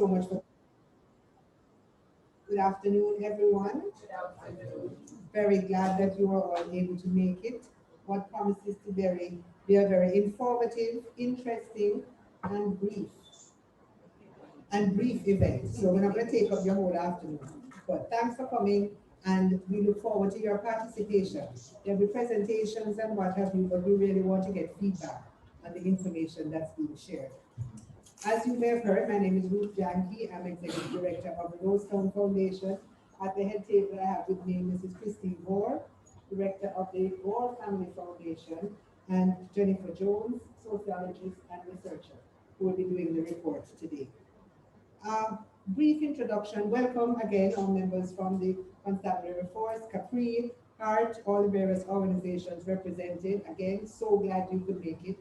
So much for good afternoon, everyone. Very glad that you are all able to make it. What promises to be a very informative, interesting, and brief event. So we're not going to take up your whole afternoon. But thanks for coming, and we look forward to your participation. There'll be presentations and what have you, but we really want to get feedback on the information that's being shared. As you may have heard, my name is Ruth Janke. I'm Executive Director of the Rosetown Foundation. At the head table, I have with me Mrs. Christine Gore, Director of the Gore Family Foundation, and Jennifer Jones, Sociologist and Researcher, who will be doing the report today. Brief introduction. Welcome again, our members from the Constabulary Force, Capri, Heart, all the various organizations represented. Again, so glad you could make it.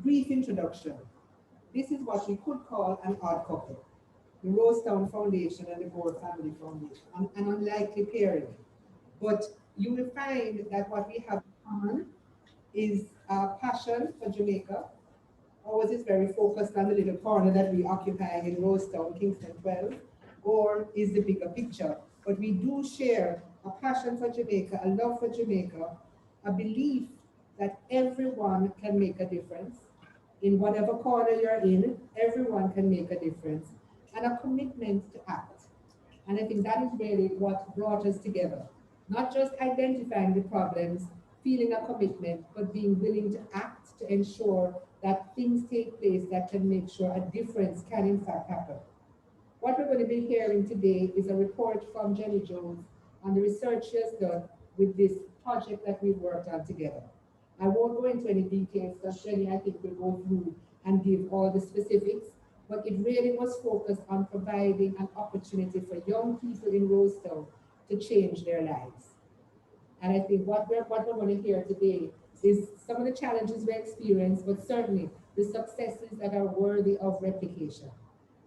Brief introduction. This is what we could call an odd couple. The Rosetown Foundation and the Gore Family Foundation, an unlikely pairing. But you will find that what we have in common is a passion for Jamaica. Ours is very focused on the little corner that we occupy in Rosetown, Kingston 12, or is the bigger picture. But we do share a passion for Jamaica, a love for Jamaica, a belief that everyone can make a difference. In whatever corner you're in, everyone can make a difference, and a commitment to act. And I think that is really what brought us together. Not just identifying the problems, feeling a commitment, but being willing to act to ensure that things take place that can make sure a difference can in fact happen. What we're going to be hearing today is a report from Jenny Jones on the research she has done with this project that we've worked on together. I won't go into any details because Jenny, I think, will go through and give all the specifics, but it really was focused on providing an opportunity for young people in Rosetown to change their lives. And I think what we're going to hear today is some of the challenges we experience, but certainly the successes that are worthy of replication.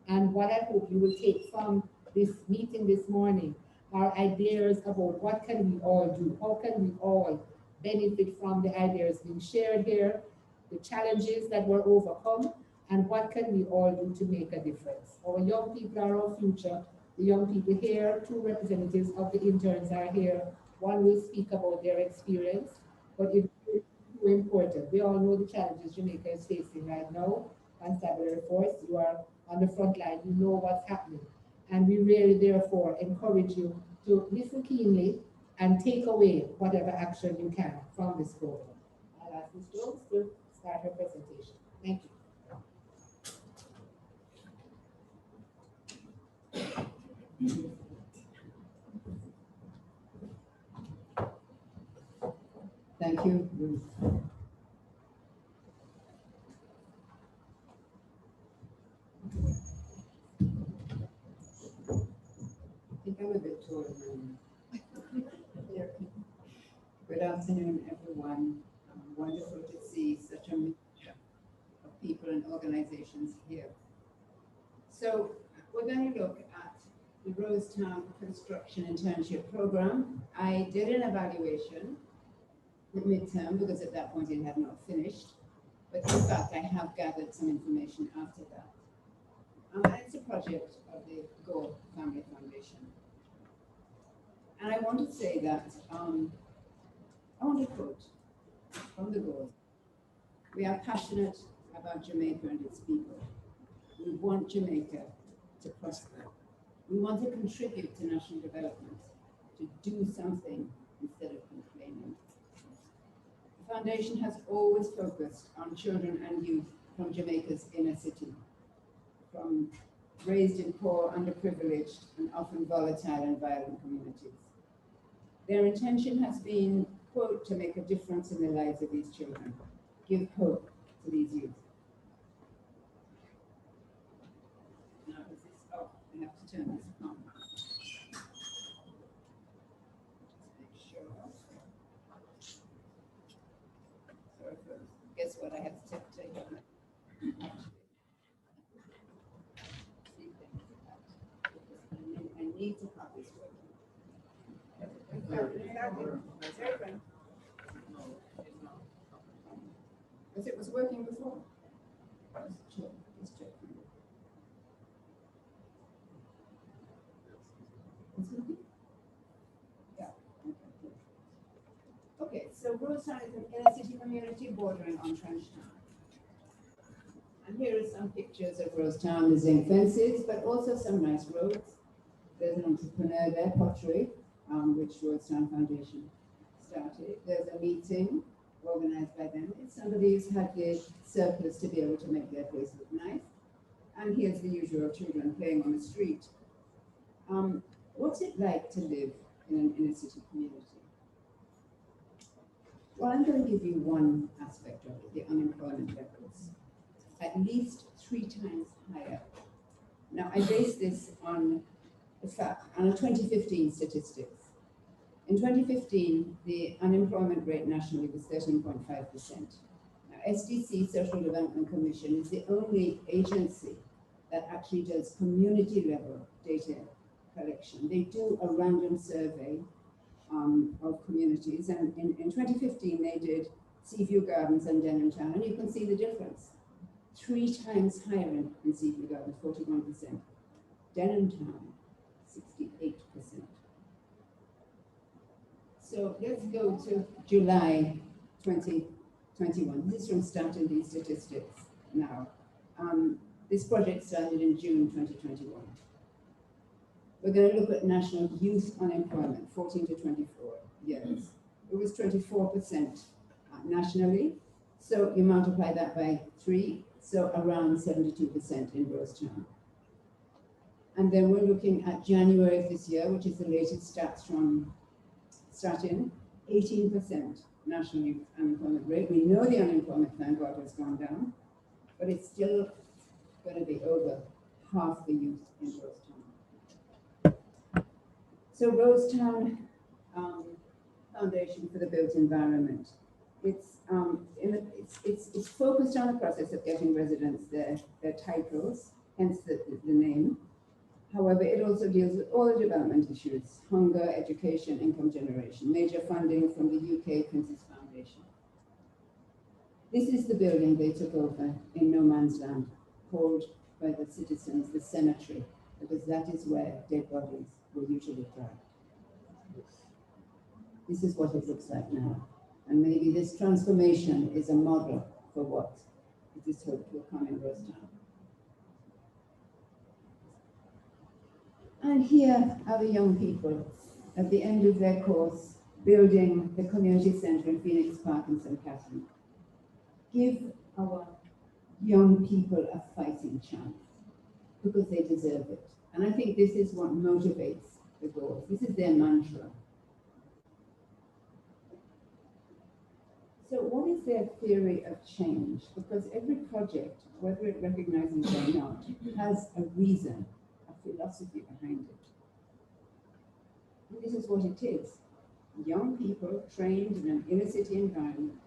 And what I hope you will take from this meeting this morning are ideas about what can we all do, how can we all benefit from the ideas being shared here, the challenges that were overcome, and what can we all do to make a difference. Our young people are our future. The young people here, two representatives of the interns are here. One will speak about their experience, but it's too important. We all know the challenges Jamaica is facing right now. Constabulary Force, you are on the front line, you know what's happening. And we really therefore encourage you to listen keenly and take away whatever action you can from this program. I'll ask Ms. Jones to start her presentation. Thank you. Thank you, Ruth. I think I'm a bit taller than Good afternoon, everyone. Wonderful to see such a mixture of people and organizations here. So we're going to look at the Rosetown Construction Internship Program. I did an evaluation at midterm because at that point it had not finished. But in fact, I have gathered some information after that. It's a project of the Gore Family Foundation. And I want to say that, I want to quote from the Gores. We are passionate about Jamaica and its people. We want Jamaica to prosper. We want to contribute to national development, to do something instead of complaining. The foundation has always focused on children and youth from Jamaica's inner city, from raised in poor, underprivileged, and often volatile and violent communities. Their intention has been, quote, to make a difference in the lives of these children, give hope to these youth. Now, is this, oh, I have to turn this on. Just make sure. Sorry for, guess what, I have to take on. I need to have this working. Because it was working before. Let's check. Yeah. Okay, so Rosetown is an inner city community bordering on Trench Town. And here are some pictures of Rosetown. The zinc fences, but also some nice roads. There's an entrepreneur there, pottery, which Rosetown Foundation started. There's a meeting organized by them. It's somebody who's had the surplus to be able to make their place look nice. And here's the usual children playing on the street. What's it like to live in an inner city community? Well, I'm going to give you one aspect of it, the unemployment levels. At least 3 times higher. Now, I base this on a 2015 statistics. In 2015, the unemployment rate nationally was 13.5%. Now, SDC, Social Development Commission, is the only agency that actually does community-level data collection. They do a random survey of communities, and in 2015, they did Seaview Gardens and Denham Town, and you can see the difference. 3 times higher in Seaview Gardens, 41%. Denham Town, 68%. So let's go to July 2021. This is from starting these statistics now. This project started in June 2021. We're going to look at national youth unemployment, 14 to 24 years. It was 24% nationally. So you multiply that by 3, so around 72% in Rosetown. And then we're looking at January of this year, which is the latest stats from Stratin, 18% national youth unemployment rate. We know the unemployment, thank God, has gone down, but it's still going to be over half the youth in Rosetown. So Rosetown Foundation for the Built Environment. It's focused on the process of getting residents their titles, hence the name. However, it also deals with all the development issues: hunger, education, income generation. Major funding from the UK Princess Foundation. This is the building they took over in no man's land, called by the citizens the cemetery, because that is where dead bodies will usually die. This is what it looks like now. And maybe this transformation is a model for what it is hoped will come in Rosetown. And here are the young people at the end of their course building the community center in Phoenix Park in St. Catherine. Give our young people a fighting chance because they deserve it. And I think this is what motivates the Gores. This is their mantra. So what is their theory of change? Because every project, whether it recognizes it or not, has a reason, a philosophy behind it. And this is what it is. Young people trained in an inner city environment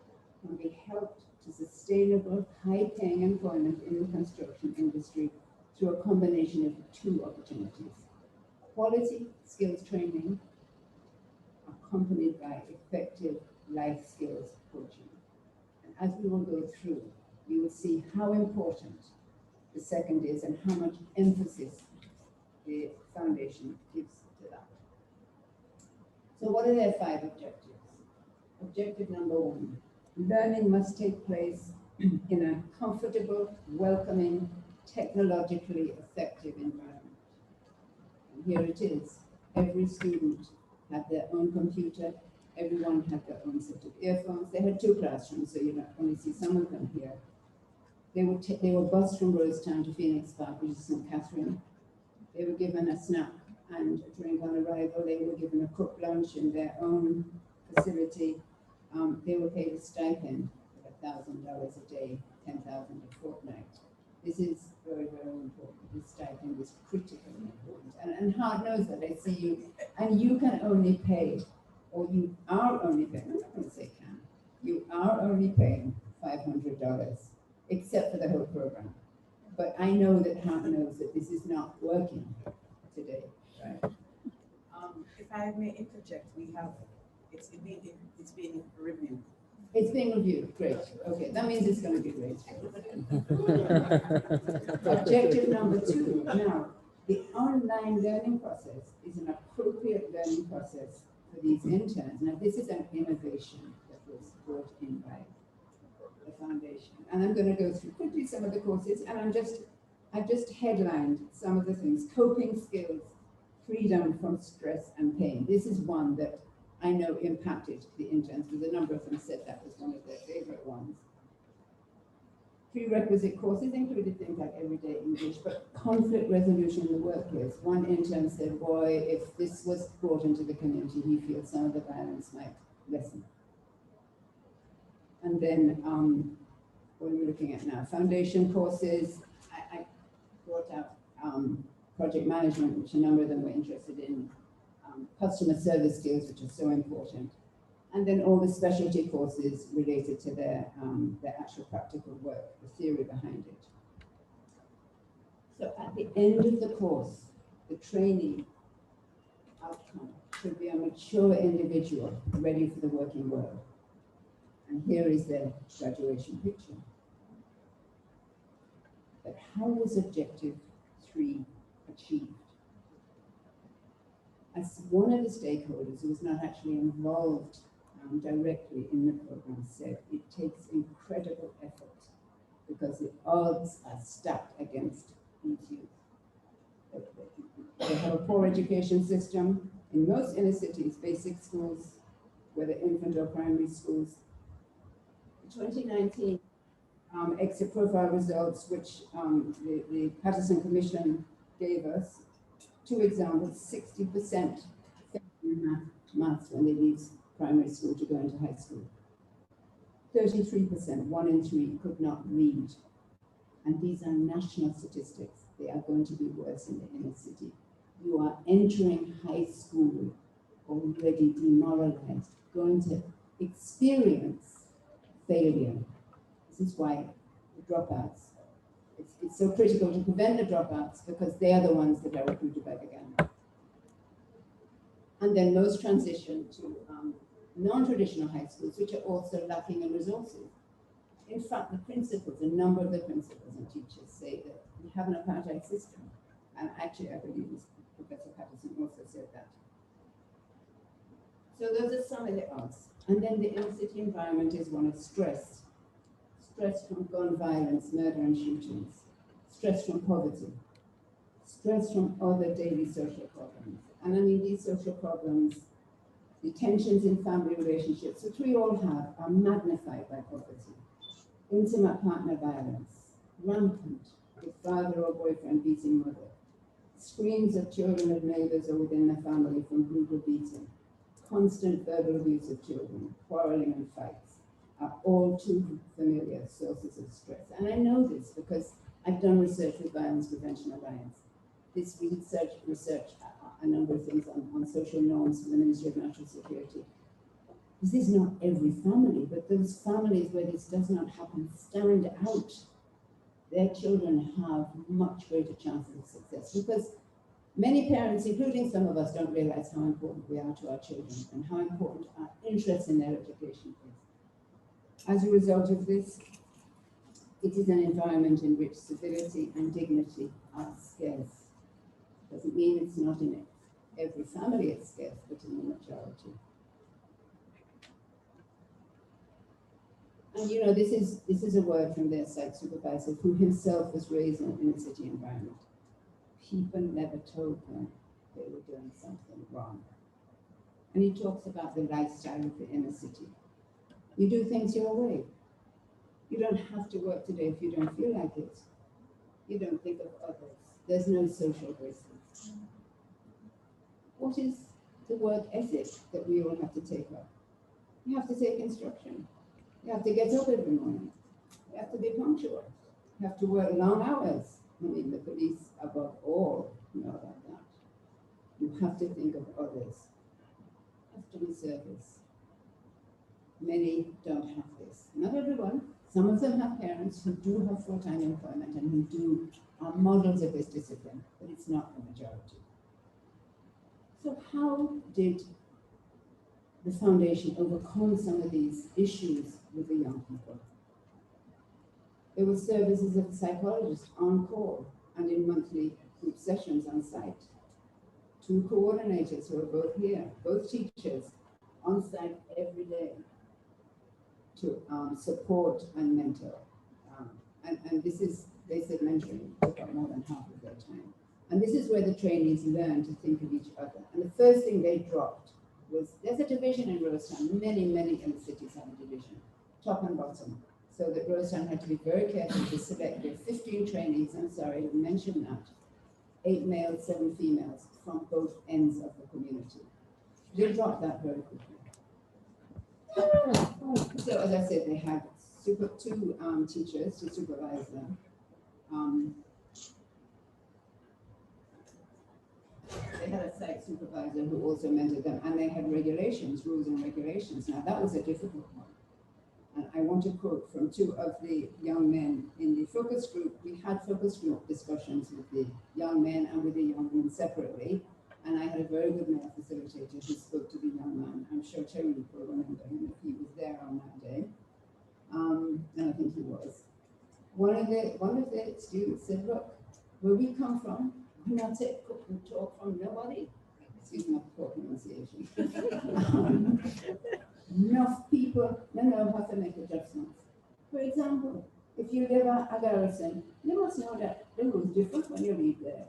can be helped to sustainable, high-paying employment in the construction industry through a combination of 2 opportunities. Quality skills training accompanied by effective life skills coaching. And as we will go through, you will see how important the second is and how much emphasis the foundation gives to that. So what are their 5 objectives? Objective number 1, learning must take place in a comfortable, welcoming, technologically effective environment. And here it is. Every student had their own computer. Everyone had their own set of earphones. They had 2 classrooms, so you don't only see some of them here. They were bused from Rosetown to Phoenix Park, which is St. Catherine. They were given a snack and a drink on arrival. They were given a cooked lunch in their own facility. They were paid a stipend of $1,000 a day, $10,000 a fortnight. This is very, very important. This stipend is critically important. And Hart knows that. I see you, and you can only pay, or you are only paying, I'm not going to say can, you are only paying $500, except for the whole program. But I know that Hart knows that this is not working today, right? If I may interject, it's being reviewed. It's being reviewed, great. Okay, that means it's going to be great. Objective number 2. Now, The online learning process is an appropriate learning process for these interns. Now, this is an innovation that was brought in by the foundation. And I'm going to go through quickly some of the courses, and I've just headlined some of the things. Coping skills, freedom from stress and pain. This is one that I know impacted the interns, because a number of them said that was one of their favorite ones. Prerequisite courses included things like everyday English, but conflict resolution in the workplace. One intern said, boy, if this was brought into the community, he feels some of the violence might lessen. And then, what are we looking at now? Foundation courses. I brought out project management, which a number of them were interested in, customer service skills, which are so important, and then all the specialty courses related to their actual practical work, the theory behind it. So at the end of the course, the trainee outcome should be a mature individual ready for the working world. And here is their graduation picture. But how was objective 3 achieved? As one of the stakeholders who was not actually involved directly in the program said, it takes incredible effort because the odds are stacked against these youth. They have a poor education system. In most inner cities, basic schools, whether infant or primary schools. The 2019 exit profile results, which the Patterson Commission gave us, 2 examples: 60% in maths when they leave primary school to go into high school. 33%, 1 in 3, could not read. And these are national statistics. They are going to be worse in the inner city. You are entering high school already demoralized, going to experience failure. This is why the dropouts, it's so critical to prevent the dropouts, because they are the ones that are recruited by the gang. And then most transition to non-traditional high schools, which are also lacking in resources. In fact, the principals, a number of the principals and teachers say that we have an apartheid system. And actually, I believe Professor Patterson also said that. So those are some of the odds. And then the inner city environment is one of stress. Stress from gun violence, murder and shootings. Stress from poverty. Stress from other daily social problems. And I mean, these social problems, the tensions in family relationships, which we all have, are magnified by poverty. Intimate partner violence, rampant, with father or boyfriend beating mother. Screams of children of neighbors or within the family from brutal beating. Constant verbal abuse of children, quarreling and fights are all too familiar sources of stress. And I know this because I've done research with Violence Prevention Alliance. This research a number of things on social norms from the Ministry of National Security. This is not every family, but those families where this does not happen stand out. Their children have much greater chances of success, because many parents, including some of us, don't realize how important we are to our children and how important our interest in their education is. As a result of this, it is an environment in which civility and dignity are scarce. Doesn't mean it's not in every family it's scarce, but in the majority. And you know, this is a word from their site supervisor, who himself was raised in an inner city environment. People never told him they were doing something wrong. And he talks about the lifestyle of the inner city. You do things your way. You don't have to work today if you don't feel like it. You don't think of others. There's no social graces. What is the work ethic that we all have to take up? You have to take instruction. You have to get up every morning. You have to be punctual. You have to work long hours. I mean, the police above all know about that. You have to think of others. You have to be service. Many don't have this. Not everyone. Some of them have parents who do have full-time employment and who are models of this discipline, but it's not the majority. So how did the foundation overcome some of these issues with the young people? There were services of a psychologist on call and in monthly group sessions on site. 2 coordinators who are both here, both teachers, on site every day to support and mentor. And this is, they said mentoring took up more than half of their time. And this is where the trainees learn to think of each other. And the first thing they dropped was, there's a division in Rosetown. Many inner cities have a division, top and bottom. So that Rosetown had to be very careful to select their 15 trainees, I'm sorry to mention that, 8 males, 7 females from both ends of the community. They dropped that very quickly. So as I said, they had 2 teachers to supervise them. They had a site supervisor who also mentored them, and they had regulations, rules and regulations. Now that was a difficult one. And I want to quote from 2 of the young men in the focus group. We had focus group discussions with the young men and with the young women separately. And I had a very good male facilitator who spoke to the young man. I'm sure Terry will remember him if he was there on that day. And I think he was. One of the students said, look, where we come from, we're not take cook and talk from nobody. Excuse my poor pronunciation. Enough people know how to make adjustments. For example, if you live at Garrison, you must know that the rules different when you leave there.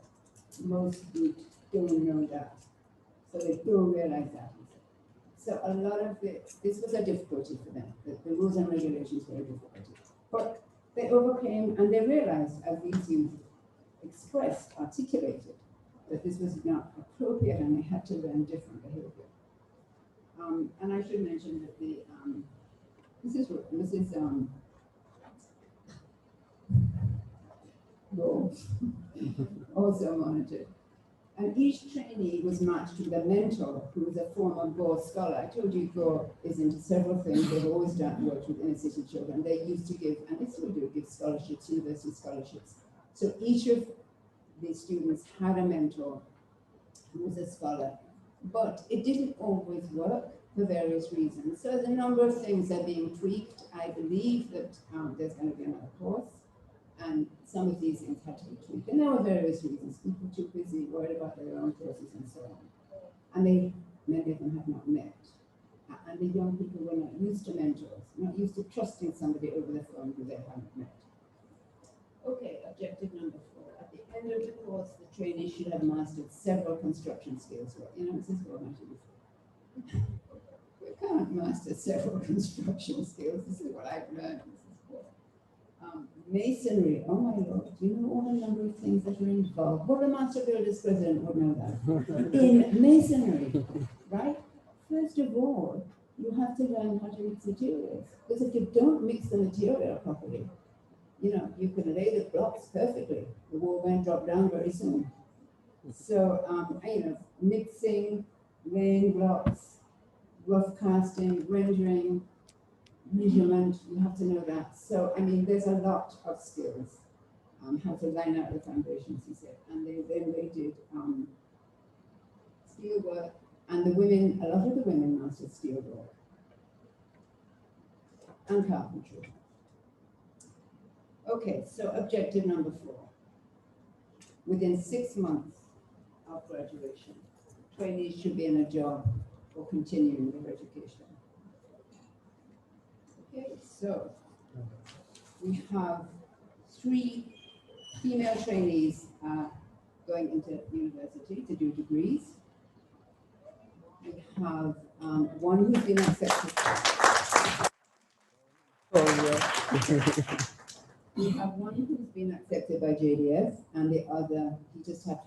Most youth don't know that. So they don't realize that. So a lot of this was a difficulty for them. The rules and regulations were a difficulty. But they overcame and they realized, as these youth expressed, articulated, that this was not appropriate and they had to learn different behavior. And I should mention that this is Gore, also monitored. And each trainee was matched with a mentor who was a former Gore scholar. I told you Gore is into several things. They've always worked with inner city children. They used to give, and they still do, give scholarships, university scholarships. So each of the students had a mentor who was a scholar. But it didn't always work for various reasons. So the number of things are being tweaked. I believe that there's going to be another course, and some of these things had to be tweaked. And there were various reasons. People too busy, worried about their own courses and so on. And many of them have not met. And the young people were not used to mentors, not used to trusting somebody over the phone who they haven't met. Okay, objective number 4. At the end of the course, the trainee should have mastered several construction skills. Well, this is what I mentioned before. We can't master several construction skills. This is what I've learned. Masonry, oh my Lord, do you know all the number of things that are involved? Well, the Master Builders President would know that. In masonry, right? First of all, you have to learn how to mix materials. Because if you don't mix the material properly, you can lay the blocks perfectly. The wall won't drop down very soon. So, mixing, laying blocks, rough casting, rendering, measurement, you have to know that. So, there's a lot of skills. How to line out the foundations, he said. And they did steel work. And the women, a lot of the women mastered steel work and carpentry. Okay, so objective number 4. Within 6 months of graduation, trainees should be in a job or continuing their education. Okay, so we have 3 female trainees going into university to do degrees. We have one who's been accepted. We have one who's been accepted by JDF, and the other, he just has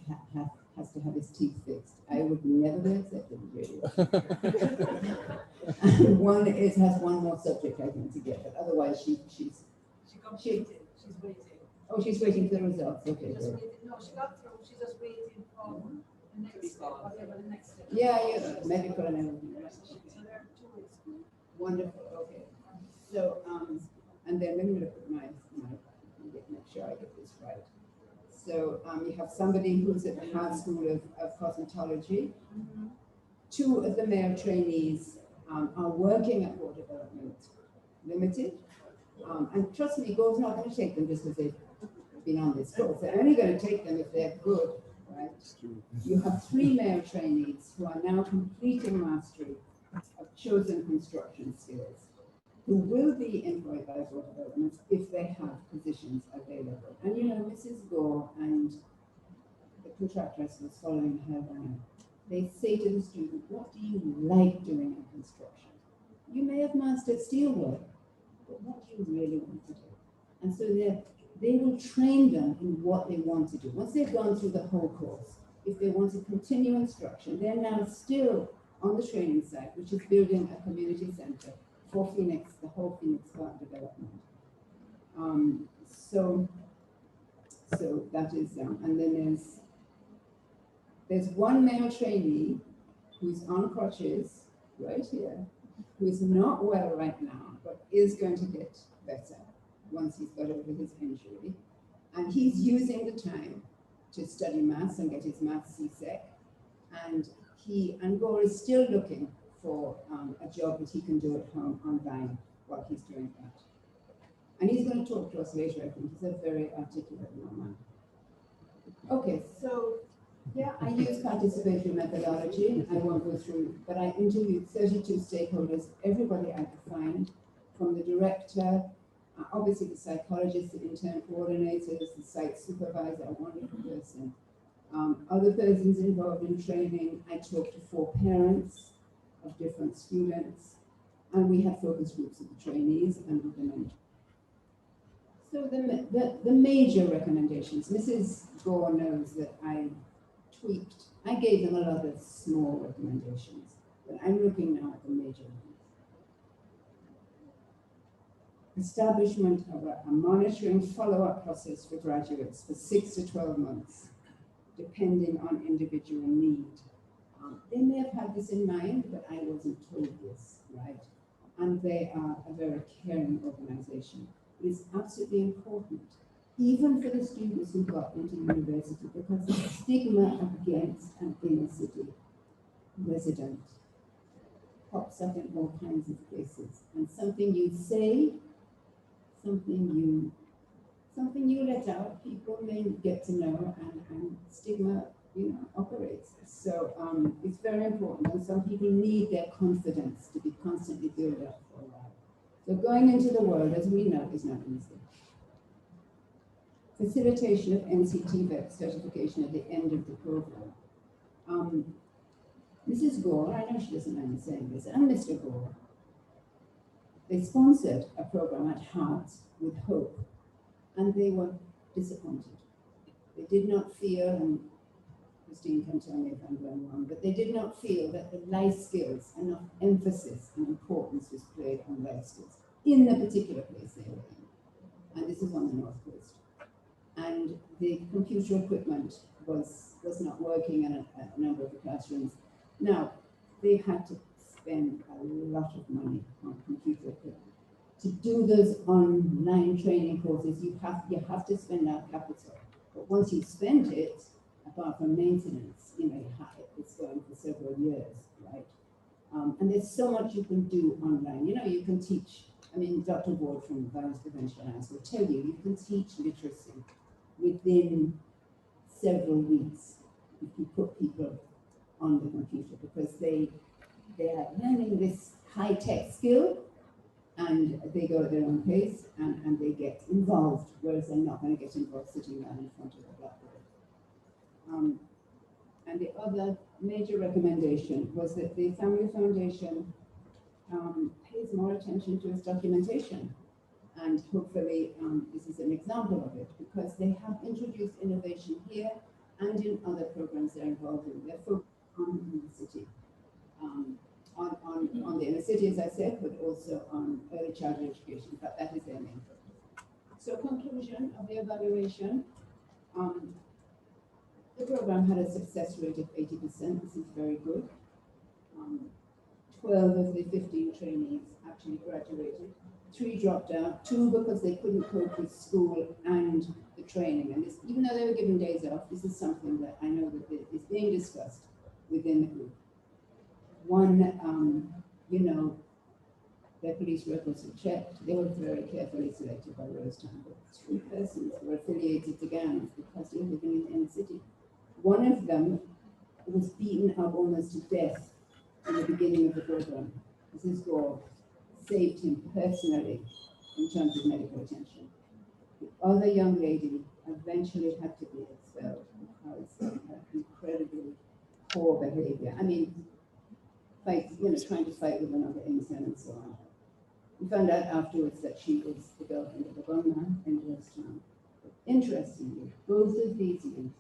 to have his teeth fixed. I would never be accepted by JDF. And one has one more subject I think to get, but otherwise she's waiting. Oh, she's waiting for the results. Okay. No, she got through. She's just waiting for the next step, whatever the next step. Yeah, medical and everything. So there are 2 weeks. Wonderful. Okay. So and then let me look at my make sure I get this right. So you have somebody who's at the High School of Cosmetology. 2 of the male trainees are working at Gore Development Limited. And trust me, Gore's not going to take them just because they been on this course. They're only going to take them if they're good, right? You have 3 male trainees who are now completing mastery of chosen construction skills, who will be employed by Gore Developments if they have positions available. And you know, Mrs. Gore and the contractress was following her around. They say to the student, what do you like doing in construction? You may have mastered steelwork, but what do you really want to do? And so they will train them in what they want to do. Once they've gone through the whole course, if they want to continue instruction, they're now still on the training site, which is building a community center for Phoenix, the whole Phoenix Park development. So that is, and then there's one male trainee who's on crutches right here, who is not well right now, but is going to get better once he's got over his injury. And he's using the time to study maths and get his maths CSEC. And Gore is still looking for a job that he can do at home online while he's doing that. And he's going to talk to us later, I think. He's a very articulate young man. Okay, so yeah, I use participatory methodology. I won't go through, but I interviewed 32 stakeholders, everybody I could find, from the director, obviously the psychologist, the intern coordinators, the site supervisor, a wonderful person. Other persons involved in training. I talked to 4 parents of different students, and we had focus groups of the trainees and with the mentors. So the major recommendations, Mrs. Gore knows that I tweaked. I gave them a lot of small recommendations, but I'm looking now at the major ones. Establishment of a monitoring follow-up process for graduates for 6 to 12 months, depending on individual need. They may have had this in mind, but I wasn't told this, right? And they are a very caring organization. It is absolutely important, even for the students who got into university, because the stigma against an inner city resident pops up in all kinds of places. And something you say, something you let out, people may get to know, and stigma, operates. So it's very important, and some people need their confidence to be constantly built up for a while. So going into the world, as we know, is not easy. Facilitation of NCTVET certification at the end of the program. Mrs. Gore, I know she doesn't mind me saying this, and Mr. Gore, they sponsored a program at Heart with Hope, and they were disappointed. They did not feel, and Christine can tell me if I'm going wrong, but they did not feel that the life skills, enough emphasis and importance was placed on life skills in the particular place they were in. And this is on the North Coast. And the computer equipment was not working in a number of the classrooms. Now, they had to spend a lot of money on computer equipment. To do those online training courses, you have to spend that capital. But once you spend it, apart from maintenance, it's going for several years, right? And there's so much you can do online. You can teach. Dr. Gore from Violence Prevention Alliance will tell you, you can teach literacy within several weeks if you put people on the computer, because they are learning this high-tech skill, and they go at their own pace, and they get involved, whereas they're not going to get involved sitting down in front of the blackboard. And the other major recommendation was that the Family Foundation pays more attention to its documentation. And hopefully this is an example of it, because they have introduced innovation here and in other programs they're involved in. They're focused on the inner city. On the inner city, as I said, but also on early childhood education, but that is their main focus. So conclusion of the evaluation, the program had a success rate of 80%. This is very good. 12 of the 15 trainees actually graduated. 3 dropped out, 2 because they couldn't cope with school and the training. And this, even though they were given days off, this is something that I know that is being discussed within the group. One, their police records were checked. They were very carefully selected by Rosetown, but 3 persons were affiliated to gangs because they were living in the inner city. One of them was beaten up almost to death in the beginning of the program. Mrs. Gore saved him personally in terms of medical attention. The other young lady eventually had to be expelled because of her incredibly poor behavior. I mean, trying to fight with another intern and so on. We found out afterwards that she was the girlfriend of the gunman in Georgetown. But interestingly, both of these youth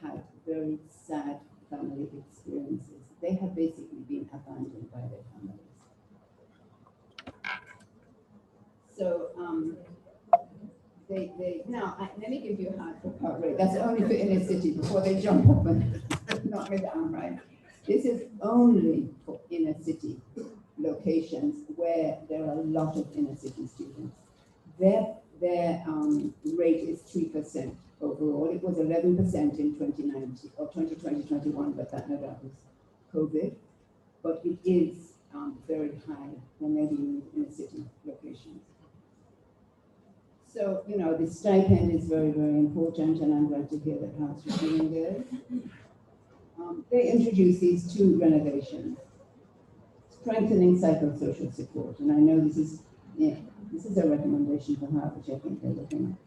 had very sad family experiences. They had basically been abandoned by their families. So let me give you a hard rate. That's only for inner city before they jump up and knock me down, right? This is only for inner city locations where there are a lot of inner city students. Their rate is 3% overall. It was 11% in 2019 or 2020-21, but that no doubt was COVID. But it is very high when they're in inner city locations. So, the stipend is very, very important, and I'm glad to hear that House is doing good. They introduced these 2 renovations: strengthening psychosocial support, and I know this is a recommendation for her, which I think they're looking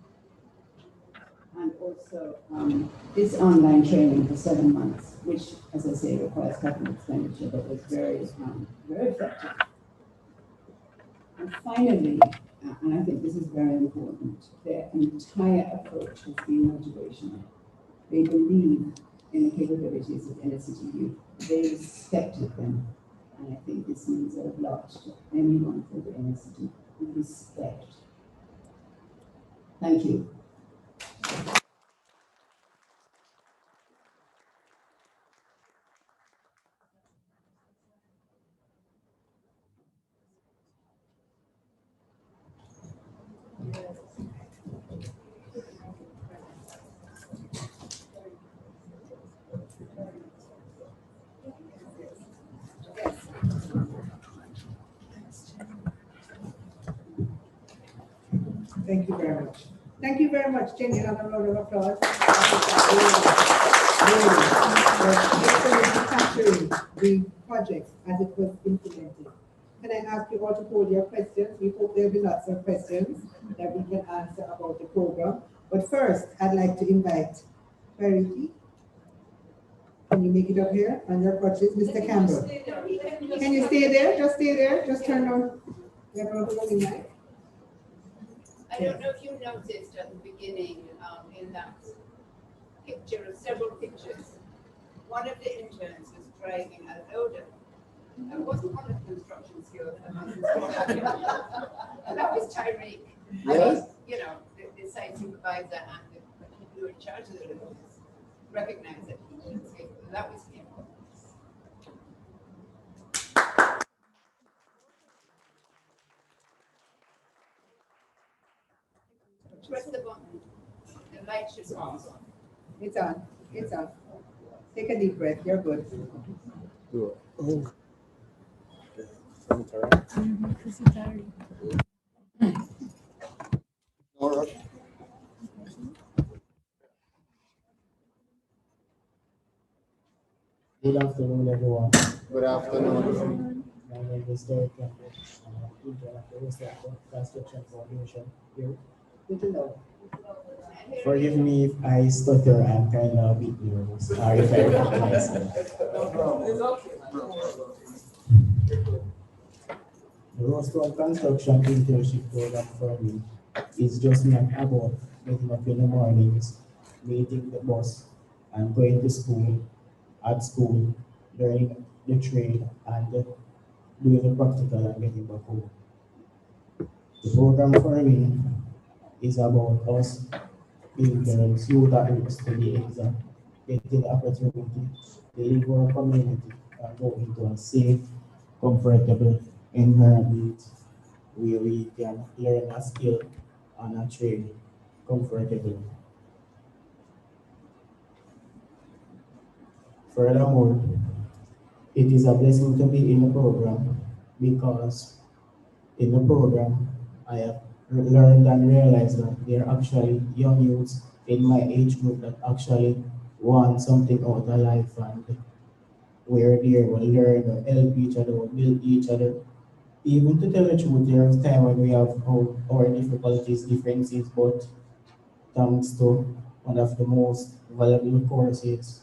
at. And also this online training for 7 months, which, as I say, requires capital expenditure, but was very, very effective. And finally, and I think this is very important, their entire approach has been motivational. They believe in the capabilities of inner city youth. They respected them. And I think this means a lot to anyone from the inner city. Respect. Thank you. Thank you very much. Thank you very much, Jenny. Another round of applause. Really capturing the project as it was implemented. Can I ask you all to hold your questions? We hope there will be lots of questions that we can answer about the program. But first, I'd like to invite Verity. Can you make it up here on your crutches? Mr. Campbell. Can you stay there? Just stay there. Just turn on. You have a rolling mic. I don't know if you noticed at the beginning in that picture of several pictures, one of the interns was driving a loader. It wasn't one of the construction skills, and that was Tyreek. Yes. The site supervisor and the people who were in charge of the loaders recognized that he was capable. That was him. Press the button. The light should be on. It's on. It's on. Take a deep breath. You're good. No rush. Good afternoon, everyone. Good afternoon. My name is Derek Campbell. I'm intern at the Research Construction Foundation here. Forgive me if I stutter and kind of beat nervous, or if I repeat myself. The Rostov Construction Internship program for me is just not about getting up in the mornings, waiting the bus, and going to school, at school, learning the trade, and doing the practical and getting back home. The program for me is about us interns, youth at risk to the exam, getting the opportunity to leave our community and go into a safe, comfortable environment where we can learn a skill and a trade comfortably. Furthermore, it is a blessing to be in the program because In the program, I have learned and realized that there are actually young youths in my age group that actually want something out of life, and we're there, will learn, will help each other, will build each other. Even to tell the truth, there was time when we have our difficulties, differences, but thanks to one of the most valuable courses,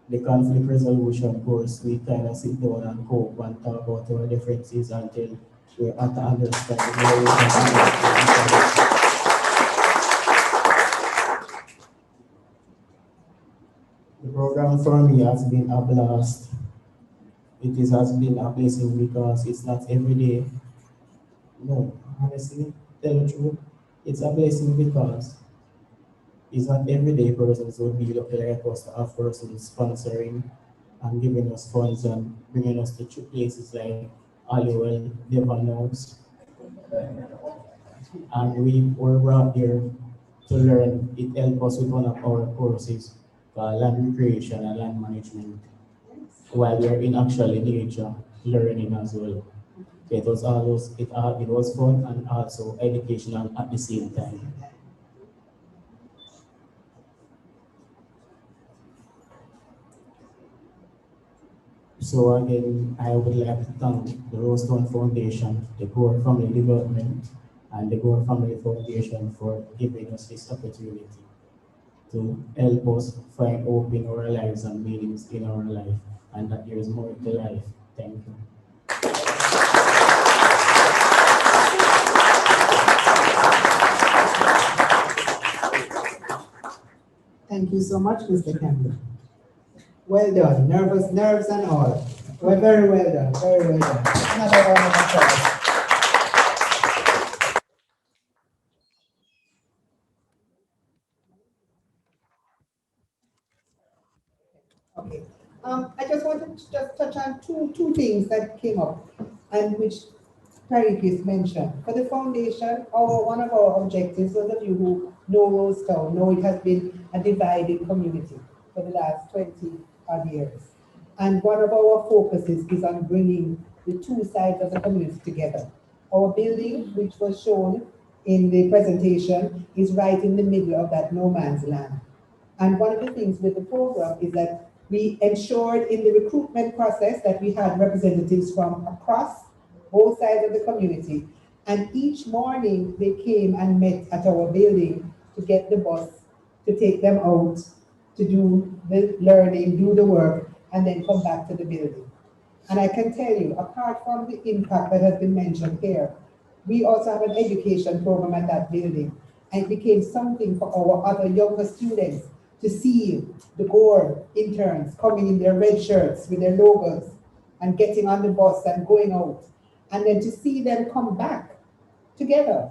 the conflict resolution course, we kind of sit down and cope and talk about our differences until we have to understand where we can understand each other. The program for me has been a blast. Has been a blessing because it's not every day. No, honestly, tell the truth, it's a blessing because it's not everyday persons would be lucky like us to have persons sponsoring and giving us funds and bringing us to places like Aliwell, Devon House. And we were brought here to learn. It helped us with one of our courses called land recreation and land management while we are in actually nature learning as well. It was always it was fun and also educational at the same time. So again, I would like to thank the Rosestone Foundation, the Gore Family Development, and the Gore Family Foundation for giving us this opportunity to help us find hope in our lives and meanings in our life, and that there is more to life. Thank you. Thank you so much, Mr. Campbell. Well done, nerves and all. Well, very well done, very well done. Another round of applause. Okay. I just wanted to just touch on two things that came up and which Parikis mentioned. For the foundation, one of our objectives, those of you who know Rosetown, know it has been a divided community for the last 20 odd years. And one of our focuses is on bringing the two sides of the community together. Our building, which was shown in the presentation, is right in the middle of that no man's land. And one of the things with the program is that we ensured in the recruitment process that we had representatives from across both sides of the community. And each morning they came and met at our building to get the bus, to take them out, to do the learning, do the work, and then come back to the building. And I can tell you, apart from the impact that has been mentioned here, we also have an education program at that building. And it became something for our other younger students to see the Gore interns coming in their red shirts with their logos and getting on the bus and going out. And then to see them come back together.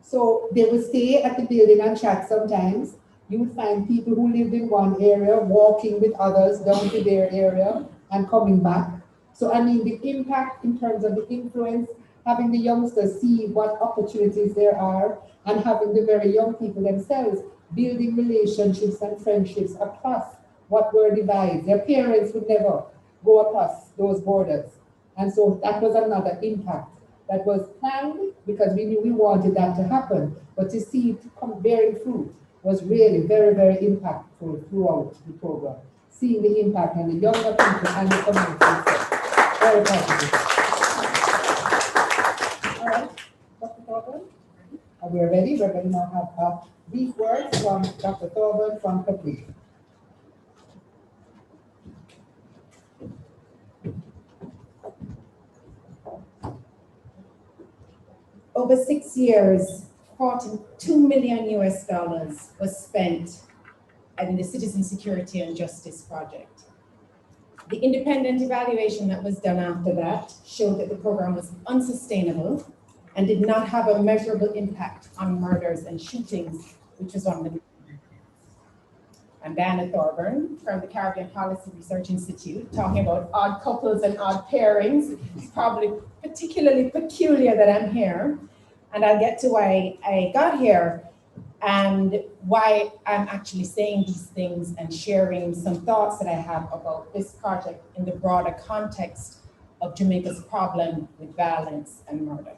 So they would stay at the building and chat sometimes. You would find people who lived in one area walking with others down to their area and coming back. So I mean the impact in terms of the influence, having the youngsters see what opportunities there are and having the very young people themselves building relationships and friendships across what were divides. Their parents would never go across those borders. And so that was another impact that was planned because we knew we wanted that to happen, but to see it come bearing fruit was really very, very impactful throughout the program. Seeing the impact on the younger people and the community. Very positive. All right, Dr. Thorburn, are we ready? We're going to now have a brief words from Dr. Thorburn from Capri. Over 6 years, 42 million US dollars was spent in the Citizen Security and Justice Project. The independent evaluation that was done after that showed that the program was unsustainable and did not have a measurable impact on murders and shootings, which was one of the. I'm Diana Thorburn from the Caribbean Policy Research Institute, talking about odd couples and odd pairings. It's probably particularly peculiar that I'm here, and I'll get to why I got here and why I'm actually saying these things and sharing some thoughts that I have about this project in the broader context of Jamaica's problem with violence and murder.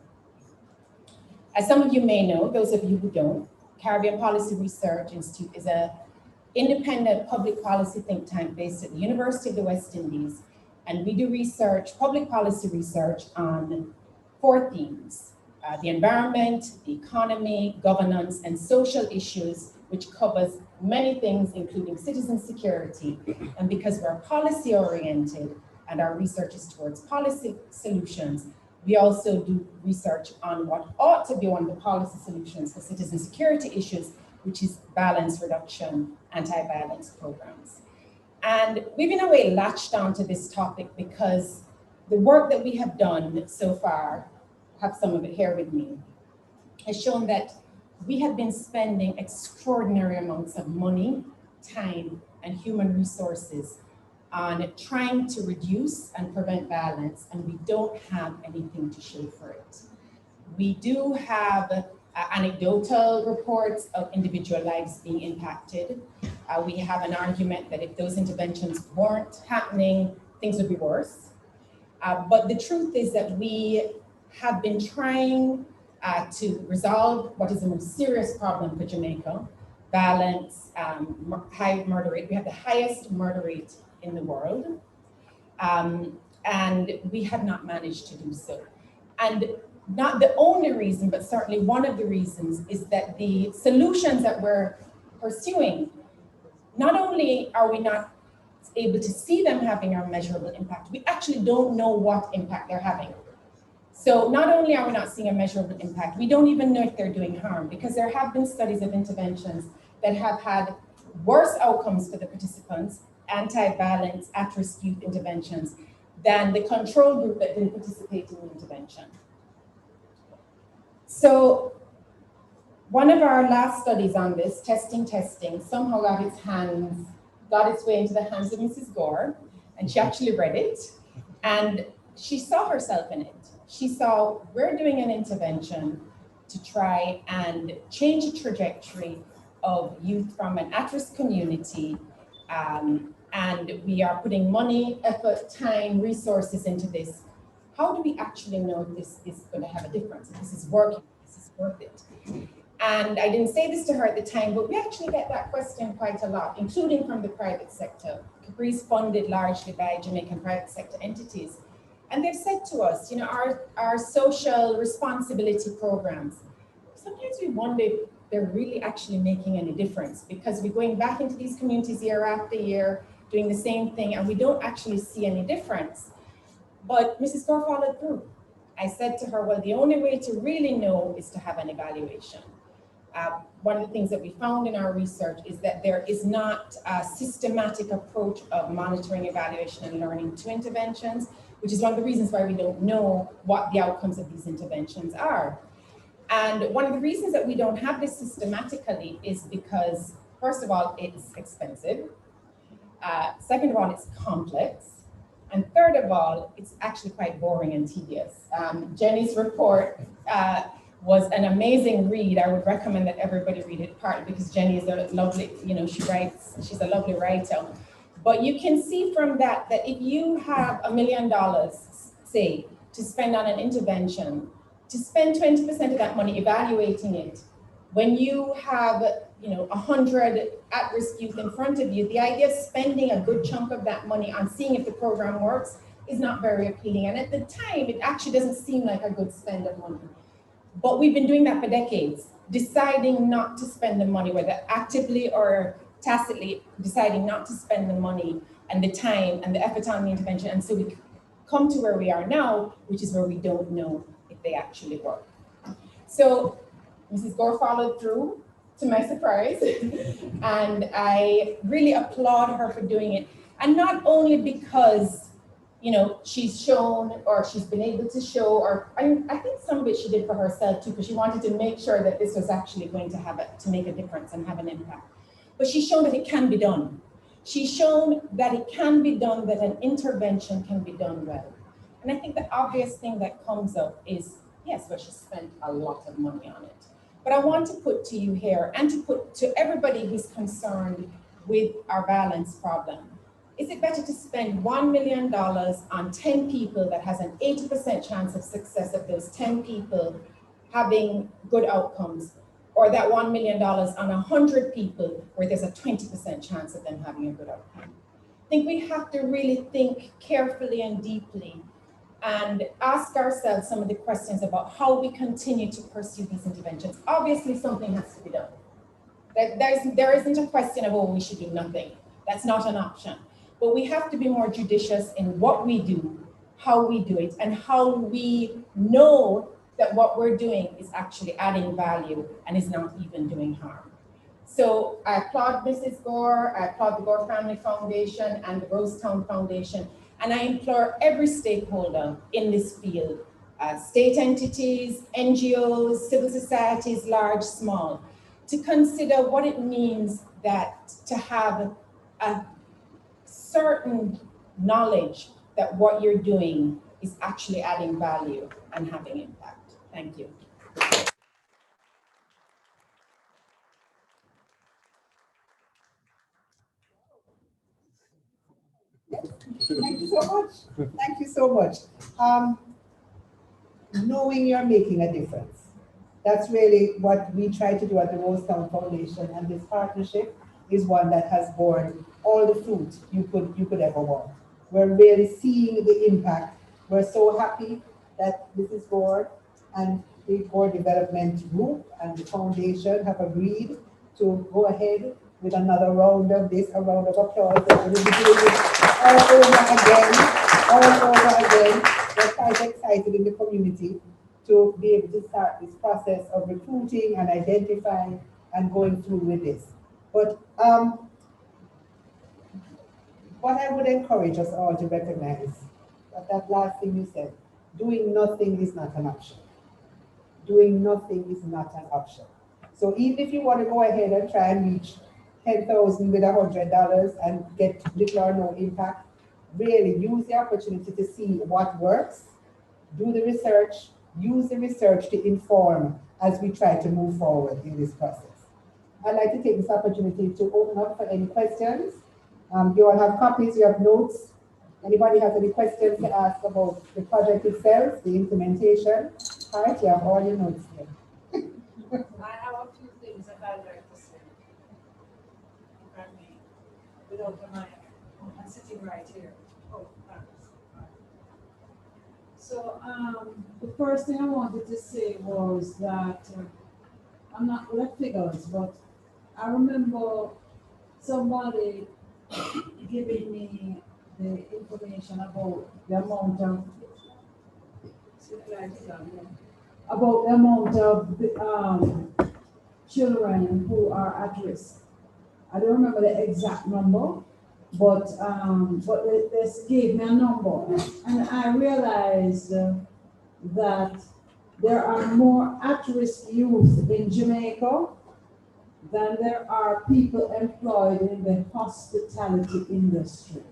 As some of you may know, those of you who don't, Caribbean Policy Research Institute is an independent public policy think tank based at the University of the West Indies, and we do research, public policy research on 4 themes: the environment, the economy, governance, and social issues, which covers many things, including citizen security. And because we're policy oriented and our research is towards policy solutions, we also do research on what ought to be one of the policy solutions for citizen security issues, which is violence reduction, anti-violence programs. And we've in a way latched onto this topic because the work that we have done so far, I have some of it here with me, has shown that we have been spending extraordinary amounts of money, time, and human resources on trying to reduce and prevent violence, and we don't have anything to show for it. We do have anecdotal reports of individual lives being impacted. We have an argument that if those interventions weren't happening, things would be worse. But the truth is that we have been trying to resolve what is the most serious problem for Jamaica, violence, high murder rate. We have the highest murder rate in the world, and we have not managed to do so. And not the only reason, but certainly one of the reasons, is that the solutions that we're pursuing, not only are we not able to see them having a measurable impact, we actually don't know what impact they're having. So not only are we not seeing a measurable impact, we don't even know if they're doing harm, because there have been studies of interventions that have had worse outcomes for the participants, anti-violence, at-risk youth interventions, than the control group that didn't participate in the intervention. So one of our last studies on this, testing, somehow got its way into the hands of Mrs. Gore, and she actually read it, and she saw herself in it. She saw, we're doing an intervention to try and change the trajectory of youth from an at-risk community, and we are putting money, effort, time, resources into this. How do we actually know this is going to have a difference? If this is working, this is worth it. And I didn't say this to her at the time, but we actually get that question quite a lot, including from the private sector. Capri is funded largely by Jamaican private sector entities. And they've said to us, you know, our social responsibility programs, sometimes we wonder if they're really actually making any difference, because we're going back into these communities year after year, doing the same thing, and we don't actually see any difference. But Mrs. Gore followed through. I said to her, well, the only way to really know is to have an evaluation. One of the things that we found in our research is that there is not a systematic approach of monitoring, evaluation, and learning to interventions, which is one of the reasons why we don't know what the outcomes of these interventions are. And one of the reasons that we don't have this systematically is because, first of all, it's expensive. Second of all, it's complex. And third of all, it's actually quite boring and tedious. Jenny's report was an amazing read. I would recommend that everybody read it, partly because Jenny is a lovely, you know, she's a lovely writer. But you can see from that if you have $1 million, say, to spend on an intervention, to spend 20% of that money evaluating it, when you have, you know, 100 at-risk youth in front of you, the idea of spending a good chunk of that money on seeing if the program works is not very appealing. And at the time, it actually doesn't seem like a good spend of money. But we've been doing that for decades, deciding not to spend the money, whether actively or tacitly deciding not to spend the money and the time and the effort on the intervention. And so we come to where we are now, which is where we don't know if they actually work. So Mrs. Gore followed through, to my surprise, and I really applaud her for doing it. And not only because, you know, she's shown or she's been able to show, or I think some of it she did for herself too, because she wanted to make sure that this was actually going to make a difference and have an impact. But she's shown that it can be done. She's shown that it can be done, that an intervention can be done well. And I think the obvious thing that comes up is, yes, well, she spent a lot of money on it. But I want to put to you here, and to put to everybody who's concerned with our violence problem, Is it better to spend $1 million on 10 people that has an 80% chance of success of those 10 people having good outcomes, or that $1 million on 100 people where there's a 20% chance of them having a good outcome? I think we have to really think carefully and deeply and ask ourselves some of the questions about how we continue to pursue these interventions. Obviously, something has to be done. There isn't a question of, oh, we should do nothing. That's not an option. But we have to be more judicious in what we do, how we do it, and how we know that what we're doing is actually adding value and is not even doing harm. So I applaud Mrs. Gore, I applaud the Gore Family Foundation and the Rosetown Foundation, and I implore every stakeholder in this field, state entities, NGOs, civil societies, large, small, to consider what it means that to have a certain knowledge that what you're doing is actually adding value and having impact. Thank you. Thank you so much. Thank you so much. Knowing you're making a difference. That's really what we try to do at the Rosetown Foundation, and this partnership is one that has borne all the fruit you could ever want. We're really seeing the impact. We're so happy that Mrs. Gore and the Gore Development Group and the foundation have agreed to go ahead with another round of this, a round of applause. We'll be doing it all over again. We're quite excited in the community to be able to start this process of recruiting and identifying and going through with this. But what I would encourage us all to recognize, that last thing you said, doing nothing is not an option. Doing nothing is not an option. So even if you want to go ahead and try and reach 10,000 with $100 and get little or no impact, really use the opportunity to see what works, do the research, use the research to inform as we try to move forward in this process. I'd like to take this opportunity to open up for any questions. You all have copies, you have notes. Anybody have any questions to ask about the project itself, the implementation? All right, you have all your notes here. I have a few things that I'd like to say. If I may, without the mic. I'm sitting right here. Oh, thanks. So, the first thing I wanted to say was that I'm not good at figures, but I remember somebody giving me the information about the amount of children who are at risk. I don't remember the exact number, but they gave me a number, and I realized that there are more at-risk youth in Jamaica than there are people employed in the hospitality industry.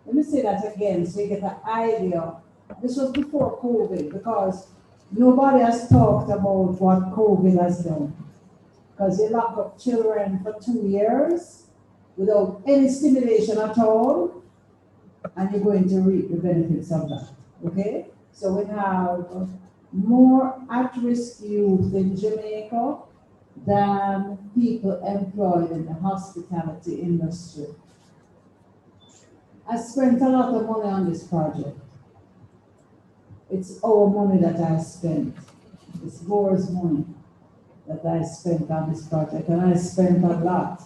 Let me say that again so you get an idea. This was before COVID, because nobody has talked about what COVID has done. Because you lock up children for 2 years without any stimulation at all, and you're going to reap the benefits of that, okay? So we have more at-risk youth in Jamaica than people employed in the hospitality industry. I spent a lot of money on this project. It's our money that I spent. It's Gore's money that I spent on this project, and I spent a lot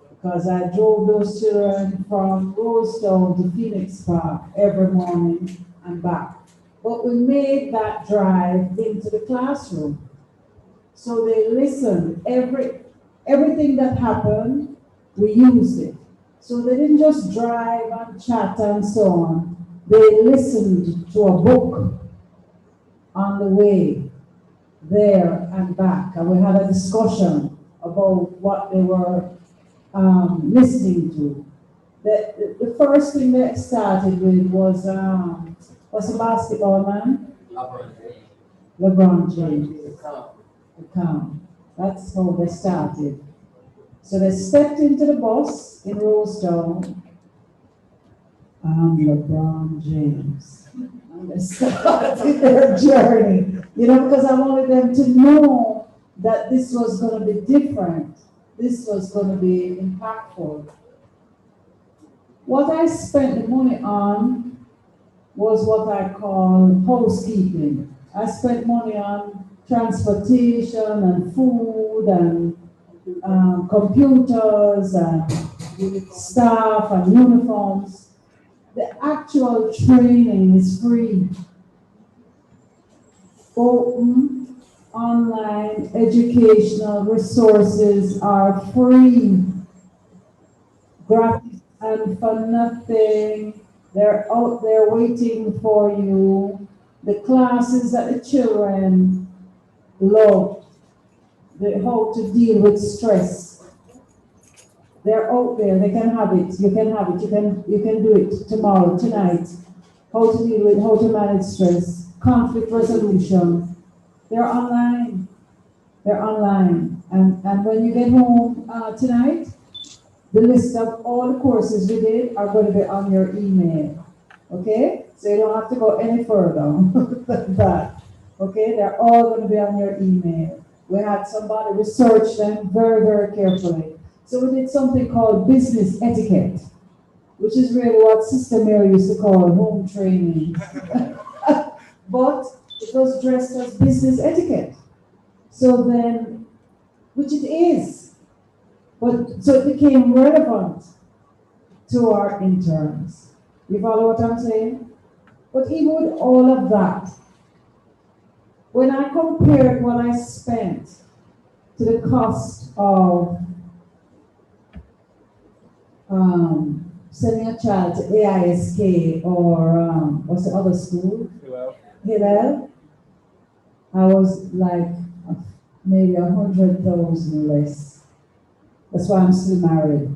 because I drove those children from Rosetown to Phoenix Park every morning and back. But we made that drive into the classroom. So they listened. Everything that happened, we used it. So they didn't just drive and chat and so on. They listened to a book on the way there and back. And we had a discussion about what they were listening to. The first thing they started with was the basketball man? LeBron James. The count. That's how they started. So they stepped into the bus in Rosetown, LeBron James. And they started their journey, because I wanted them to know that this was going to be different. This was going to be impactful. What I spent the money on was what I call housekeeping. I spent money on transportation and food and computers and staff and uniforms. The actual training is free. Open online educational resources are free. Graphics and for nothing. They're out there waiting for you. The classes that the children love, how to deal with stress. They're out there. They can have it. You can have it. You can do it tomorrow, tonight. How to deal with, how to manage stress, conflict resolution. They're online. They're online. And when you get home tonight, the list of all the courses we did are going to be on your email. Okay? So you don't have to go any further than that. Okay? They're all going to be on your email. We had somebody research them very, very carefully. So we did something called business etiquette, which is really what Sister Mary used to call home training. But it was dressed as business etiquette. So then, which it is. But so it became relevant to our interns. You follow what I'm saying? But even with all of that, when I compared what I spent to the cost of sending a child to AISK or what's the other school? Hillel. I was like maybe 100,000 less. That's why I'm still married.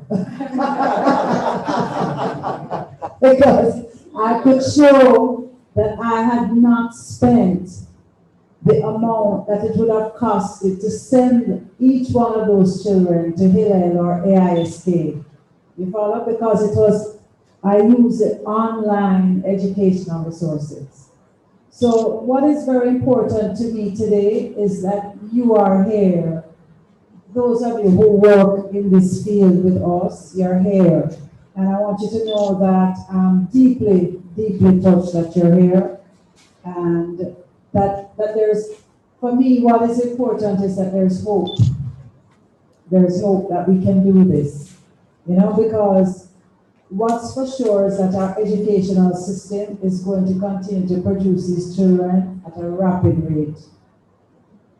Because I could show that I had not spent the amount that it would have costed to send each one of those children to Hillel or AISK. You follow? Because I use the online educational resources. So what is very important to me today is that you are here. Those of you who work in this field with us, you're here. And I want you to know that I'm deeply, deeply touched that you're here. And that there's, for me, what is important is that there's hope. There's hope that we can do this. Because what's for sure is that our educational system is going to continue to produce these children at a rapid rate.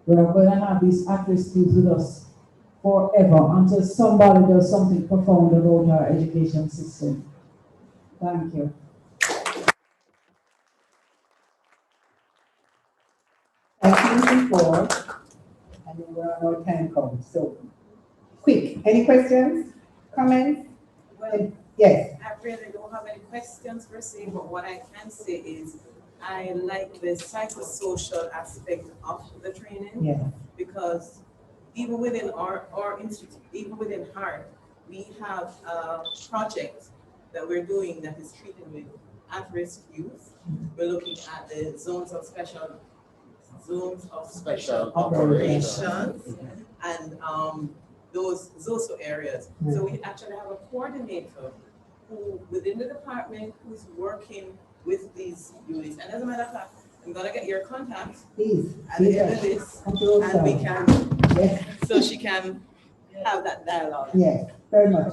We're going to have these at-risk youth with us forever until somebody does something profound about our education system. Thank you. Thank you before, and then we're on our time count. So, quick, any questions, comments? Well, Yes. I really don't have any questions per se, but what I can say is I like the psychosocial aspect of the training. Yeah. Because even within our institute, even within HEART, we have a project that we're doing that is treating with at-risk youth. We're looking at the zones of special operations and those ZOSO areas. So we actually have a coordinator who within the department who's working with these units. And as a matter of fact, I'm gonna get your contact Please. at the end of this, and we can, so she can have that dialogue. Yes, very much.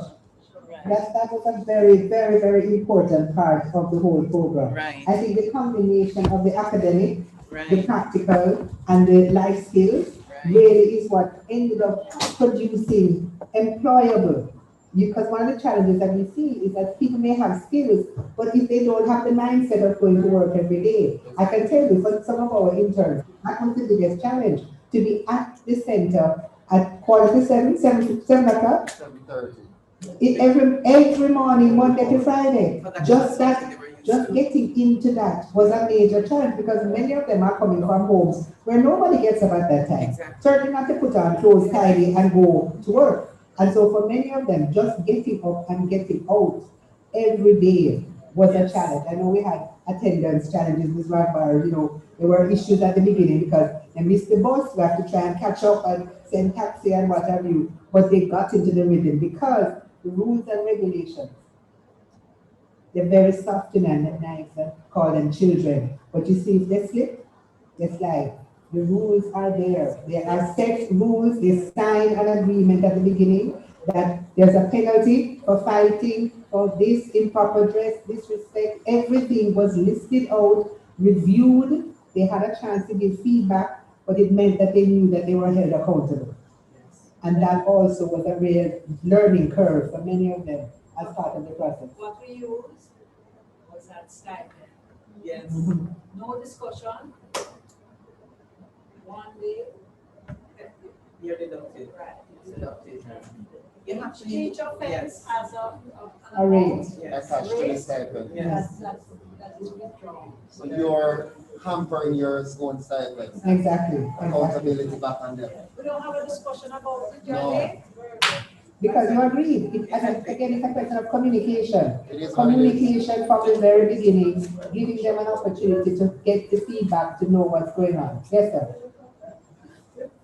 That was a very, very, very important part of the whole program. Right. I think the combination of the academic, the Right. practical, and the life skills really is what ended up producing employable. Because one of the challenges that we see is that people may have skills, but if they don't have the mindset of going to work every day, I can tell you for some of our interns, that was the biggest challenge, to be at the center at 7:45, 7 o'clock. 7:30. Every morning, Monday to Friday. Just getting into that was a major challenge because many of them are coming from homes where nobody gets up at that time. Exactly. Certainly not to put on clothes tidy and go to work. And so for many of them, just getting up and getting out every day was a Yes. challenge. I know we had attendance challenges with Rockbar, there were issues at the beginning because they missed the bus, we have to try and catch up and send taxi and what have you, but they got into the rhythm because the rules and regulations, they're very soft and nice and call them children. But you see, if they slip, they slide. The rules are there. There are set rules. They sign an agreement at the beginning that there's a penalty for fighting, for this improper dress, disrespect. Everything was listed out, reviewed. They had a chance to give feedback, but it meant that they knew that they were held accountable. And that also was a real learning curve for many of them as part of the process. What we used was that stipend. Yes. No discussion. One day. You're deducted. Right. It's deducted. You have to. Each offense Yes. has A rate. Yes. Attached to the stipend. Yes. that is withdrawn. So you're hampering your own stipend. Exactly. Accountability back on them. We don't have a discussion about the No. journey. Because you agreed. Again, it's a question of communication. It is what it is. Communication from the very beginning, giving them an opportunity to get the feedback to know what's going on. Yes, sir.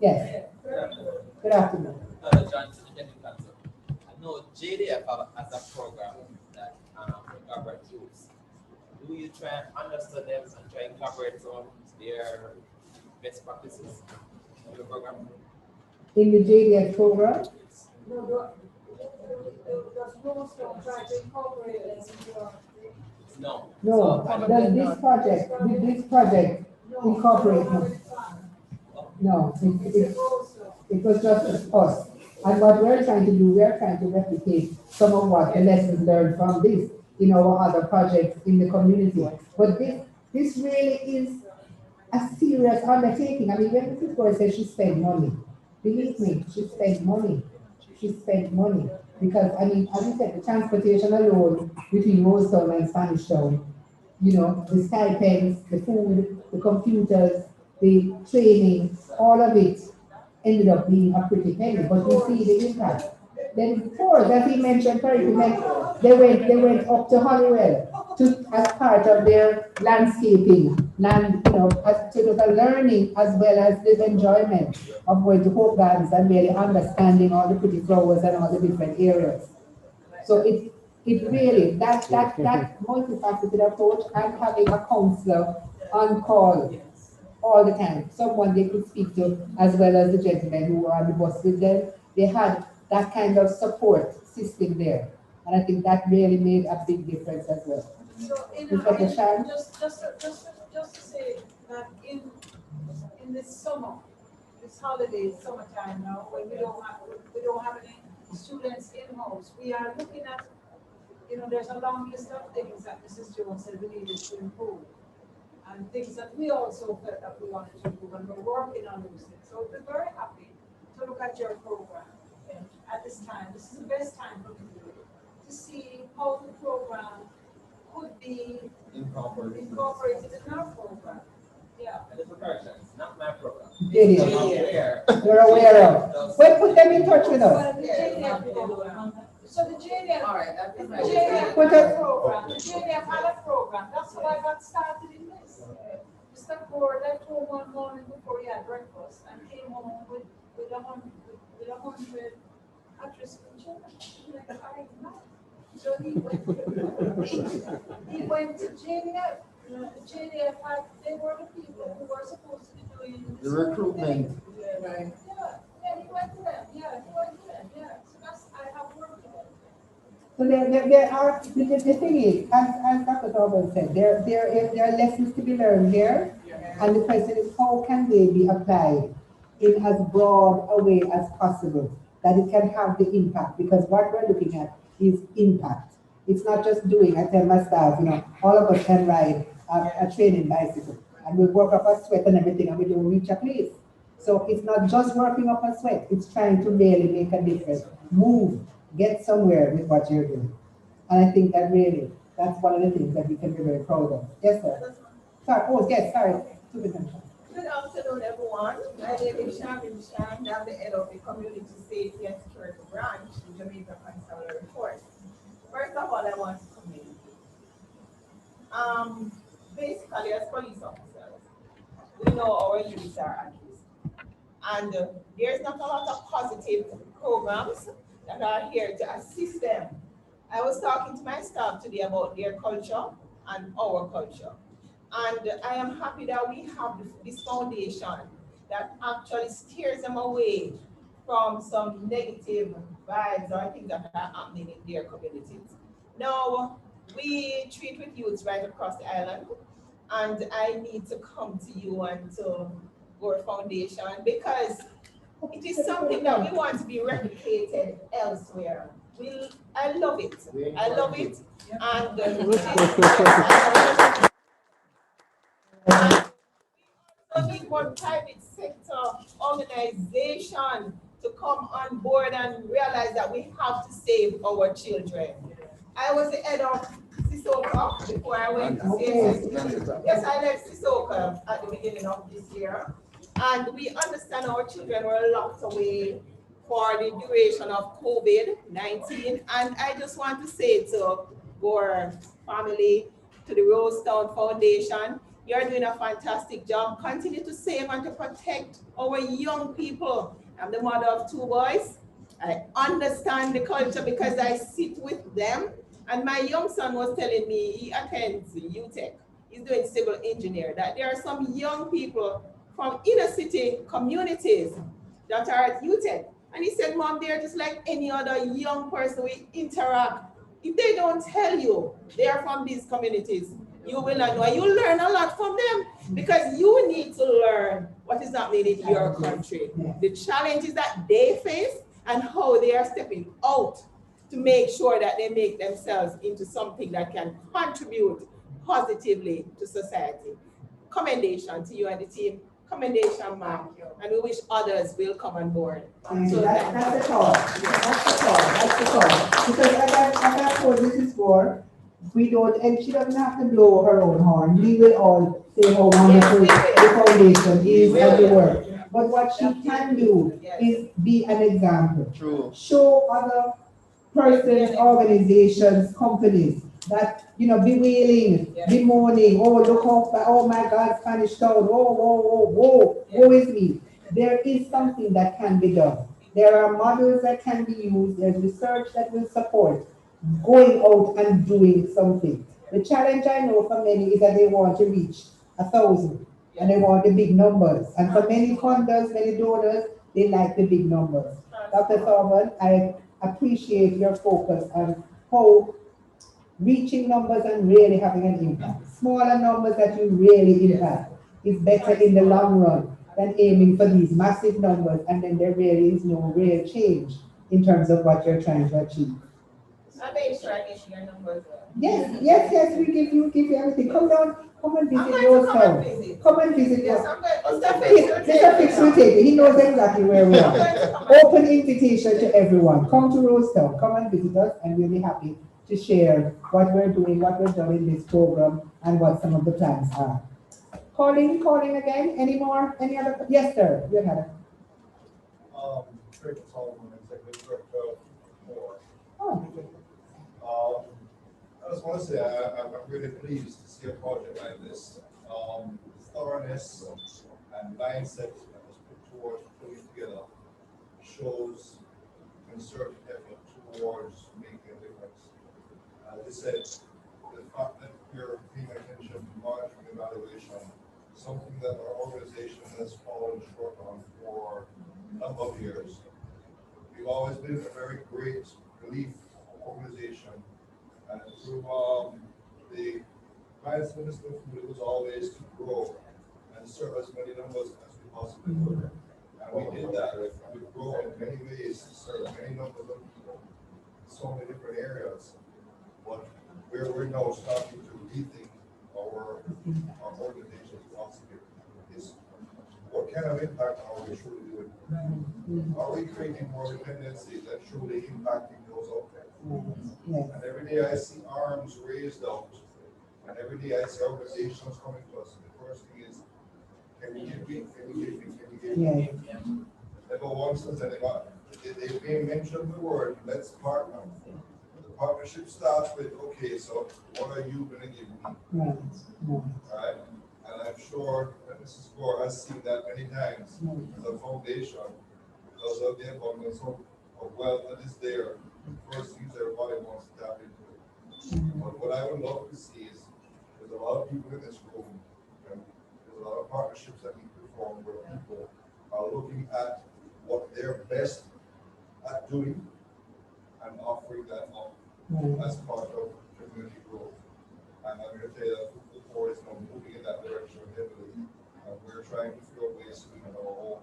Yes. Good afternoon. John to the General Council. I know JDF has a program that incorporates youths. Do you try and understand them and try and incorporate some of their best practices in the program? In the JDF program, Does rules don't try to incorporate this into your. No. no, does this project incorporate? No, it was just us. And what we're trying to do, we're trying to replicate some of what the lessons learned from this in our other projects in the community. But this really is a serious undertaking. I mean, when Mrs. Gore says she spent money, believe me, she spent money. She spent money. Because, I mean, as you said, the transportation alone between Rosetown and Spanish Town, the stipends, the food, the computers, the training, all of it ended up being a pretty penny, but we see the impact. Then fourth, as he mentioned, they went up to Honeywell as part of their landscaping, as to the learning as well as the enjoyment of going to Hope Gardens and really understanding all the pretty flowers and all the different areas. So it really, that multifaceted approach and having a counselor on call all the time, someone they could speak to, as well as the gentlemen who were on the bus with them. They had that kind of support system there. And I think that really made a big difference as well. So just to say that in this summer, this holiday, summertime now, when we don't have any students in house, we are looking at, there's a long list of things that Mrs. Jones said we needed to improve. And things that we also felt that we wanted to improve, and we're working on those things. So we're very happy to look at your program at this time. This is the best time for me to see how the program could be incorporated in our program. Yeah. And it's a correction, it's not my program. Did I'm it? aware. You're aware of. Well, put them in touch with us. Well, the JDF program. So the JDF, All right, that is my. JDF Put us- program, the JDF had a program. That's how I got started in this. Mr. Gore left home one morning before he had breakfast and came home with 100 at-risk children. Like, I know. So he went to JDF. The JDF they were the people who were supposed to be doing The recruitment. Right. Yeah, he went to them. Yeah. So I have worked with them. So there are, the thing is, as Dr. Tobin said, there are lessons to be learned here. And the question is, how can they be applied in as broad a way as possible, that it can have the impact? Because what we're looking at is impact. It's not just doing. I tell my staff, all of us can ride a training bicycle, and we work up a sweat and everything, and we don't reach a place. So it's not just working up a sweat, it's trying to really make a difference. Move, get somewhere with what you're doing. And I think that really, that's one of the things that we can be very proud of. Yes, sir. Sorry. Good afternoon, everyone. My name is Sharvin Shand. I'm the head of the Community Safety and Security Branch in Jamaican Consolidated Force. First of all, I want to commend you basically as police officers, we know our youths are at risk. And there's not a lot of positive programs that are here to assist them. I was talking to my staff today about their culture and our culture. And I am happy that we have this foundation that actually steers them away from some negative vibes or things that are happening in their communities. Now, we treat with youths right across the island, and I need to come to you and to Gore Foundation because it is something that we want to be replicated elsewhere. I love it. I love it. And we need more private sector organization to come on board and realize that we have to save our children. I was the head of Sisoka before I went to CSS. Yes, I left Sisoka at the beginning of this year. And we understand our children were locked away for the duration of COVID-19. And I just want to say to Gore family, to the Rosetown Foundation, you're doing a fantastic job. Continue to save and to protect our young people. I'm the mother of 2 boys. I understand the culture because I sit with them. And my young son was telling me he attends UTech. He's doing civil engineer. That there are some young people from inner city communities that are at UTech. And he said, Mom, they're just like any other young person we interact. If they don't tell you they are from these communities, you will not know. And you learn a lot from them because you need to learn what is happening in your country, the challenges that they face and how they are stepping out to make sure that they make themselves into something that can contribute positively to society. Commendation to you and the team. Commendation, ma'am. And we wish others will come on board. So that's the call. That's the call. That's the call. Because as I told Mrs. Gore, we don't, and she doesn't have to blow her own horn. We will all say how wonderful the foundation is and the work. But what she can do is be an example. True. Show other persons, organizations, companies that, bewailing, bemoaning, oh, look how, oh my God, Spanish Town, woe is me. There is something that can be done. There are models that can be used. There's research that will support going out and doing something. The challenge I know for many is that they want to reach 1,000 and they want the big numbers. And for many funders, many donors, they like the big numbers. Dr. Thorman, I appreciate your focus on how reaching numbers and really having an impact. Smaller numbers that you really impact is better in the long run than aiming for these massive numbers and then there really is no real change in terms of what you're trying to achieve. I made sure I get your numbers. Yes, we give you everything. Come down, come and visit Rosetown. Come and visit. Yes, I'm going to. Mr. Fix will take it. He knows exactly where we are. Open invitation to everyone. Come to Rosetown. Come and visit us, and we'll be happy to share what we're doing, what we've done in this program, and what some of the plans are. Calling again. Any other? Yes, sir. You had it. Rick Solomon, Executive Director of Gore. Oh. I just want to say I'm really pleased to see a project like this. Thoroughness and mindset that was put towards putting together shows concerted effort towards making a difference. As I said, the fact that you're paying attention to monitoring evaluation, something that our organization has fallen short on for a number of years. We've always been a very great relief organization, and through the Vice Minister it was always to grow and serve as many numbers as we possibly could. And we did that. We've grown in many ways to serve many numbers of people in so many different areas. But where we're now starting to rethink our organization's philosophy is what kind of impact are we truly doing? Are we creating more dependency that truly impacting those out there? Yes. And every day I see arms raised out, and every day I see organizations coming to us. The first thing is, can you give me? Can you give me? Can you give me? Yes. Never once has anyone, they may mention the word, let's partner. The partnership starts with, okay, so what are you gonna give me? Right, right. Right? And I'm sure that Mrs. Gore has seen that many times as a foundation, because of the abundance of wealth that is there. First things everybody wants to tap into it. But what I would love to see is there's a lot of people in this room, and there's a lot of partnerships that need to form where people are looking at what they're best at doing and offering that up as part of community growth. And I'm going to tell you that the board is now moving in that direction heavily. We're trying to figure out ways to do it on our own.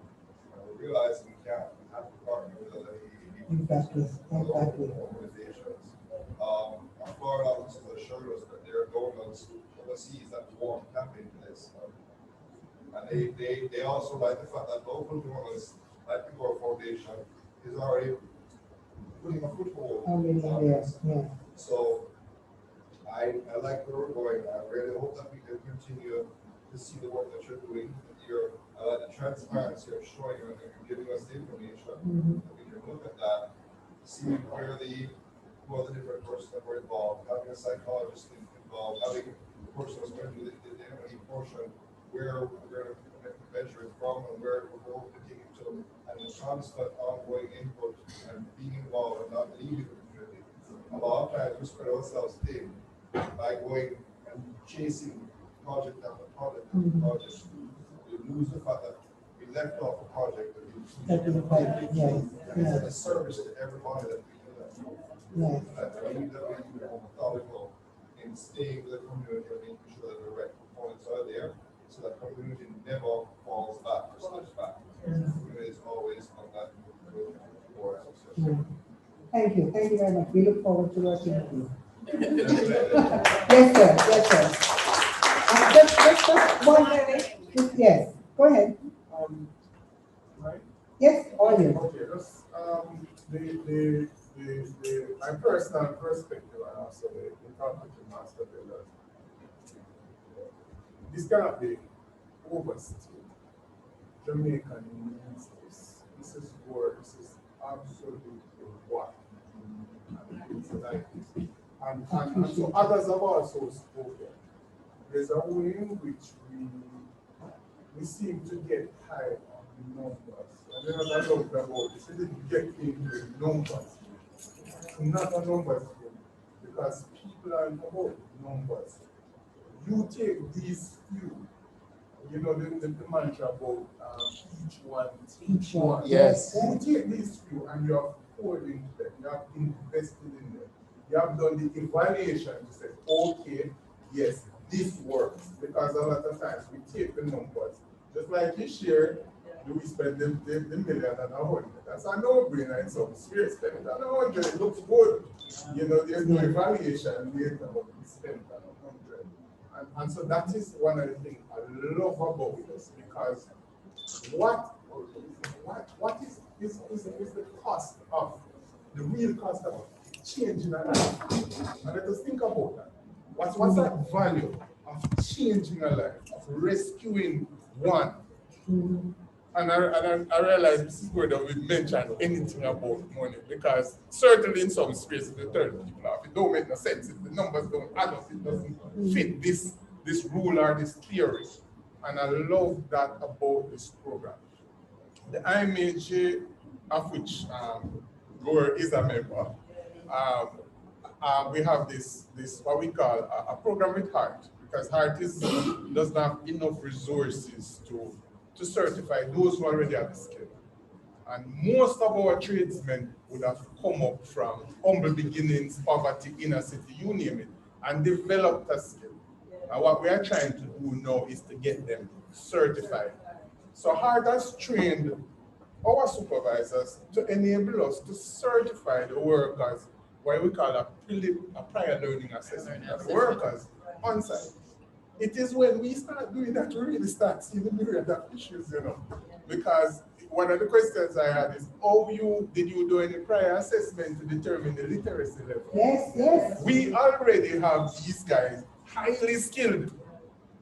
We're realizing we can't have to partner with other organizations. Our foreign officers assured us that there are donors overseas that want to tap into this. And they also like the fact that local donors, like the Gore Foundation, is already putting a foothold. So I like where we're going. I really hope that we can continue to see the work that you're doing. I like the transparency of showing you and giving us the information. That we can look at that, see who are the different persons that were involved, having a psychologist involved, having the person who's going to do the M&E portion, where we're going to measure it from and where we're going to continue to, and the constant ongoing input and being involved and not leaving the community. A lot of times we spread ourselves thin by going and chasing project after project after project. We lose the fact that we left off a project that it's a disservice to everybody that we do that. I believe that we need to be more methodical in staying with the community and making sure that the right components are there so that community never falls back or slips back. The community is always on that move for success. Thank you very much. We look forward to working with you. Yes, sir. Just one minute. Yes, go ahead. Right? Yes, all you. Okay, just my personal perspective and also the topic of master builder. This cannot be overstated. Jamaican means this. This is Gore. This is absolutely what. It's like this. And so others have also spoken. There's a way in which we seem to get high on numbers. And then I talked about this, we didn't get into numbers. It's not a numbers game, because people are about numbers. You take these few, you know the mantra about each one. Yes. You take these few and you have poured into them, you have invested in them. You have done the evaluation to say, okay, yes, this works. Because a lot of times we take the numbers, just like this year, we spend the million and 100. That's a no-brainer in some sphere. Spend it on 100, it looks good. You know, there's no evaluation later, but we spend on 100. And so that is one of the things I love about this, because what is the cost of, the real cost of changing a life? And let us think about that. What's that value of changing a life, of rescuing one? And I realize Mrs. Gordon will mention anything about money, because certainly in some spaces they turn people off. It don't make no sense. If the numbers don't add up, it doesn't fit this rule or this theory. And I love that about this program. The IMAG, of which Gore is a member, we have this what we call a program with Heart, because Heart doesn't have enough resources to certify those who already have the skill. And most of our tradesmen would have come up from humble beginnings, poverty, inner city, you name it, and developed a skill. And what we are trying to do now is to get them certified. So Heart has trained our supervisors to enable us to certify the workers, what we call a Phillip, a prior learning assessment of the workers on site. It is when we start doing that we really start seeing the myriad of issues, you know. Because one of the questions I had is, did you do any prior assessment to determine the literacy level? Yes. We already have these guys highly skilled,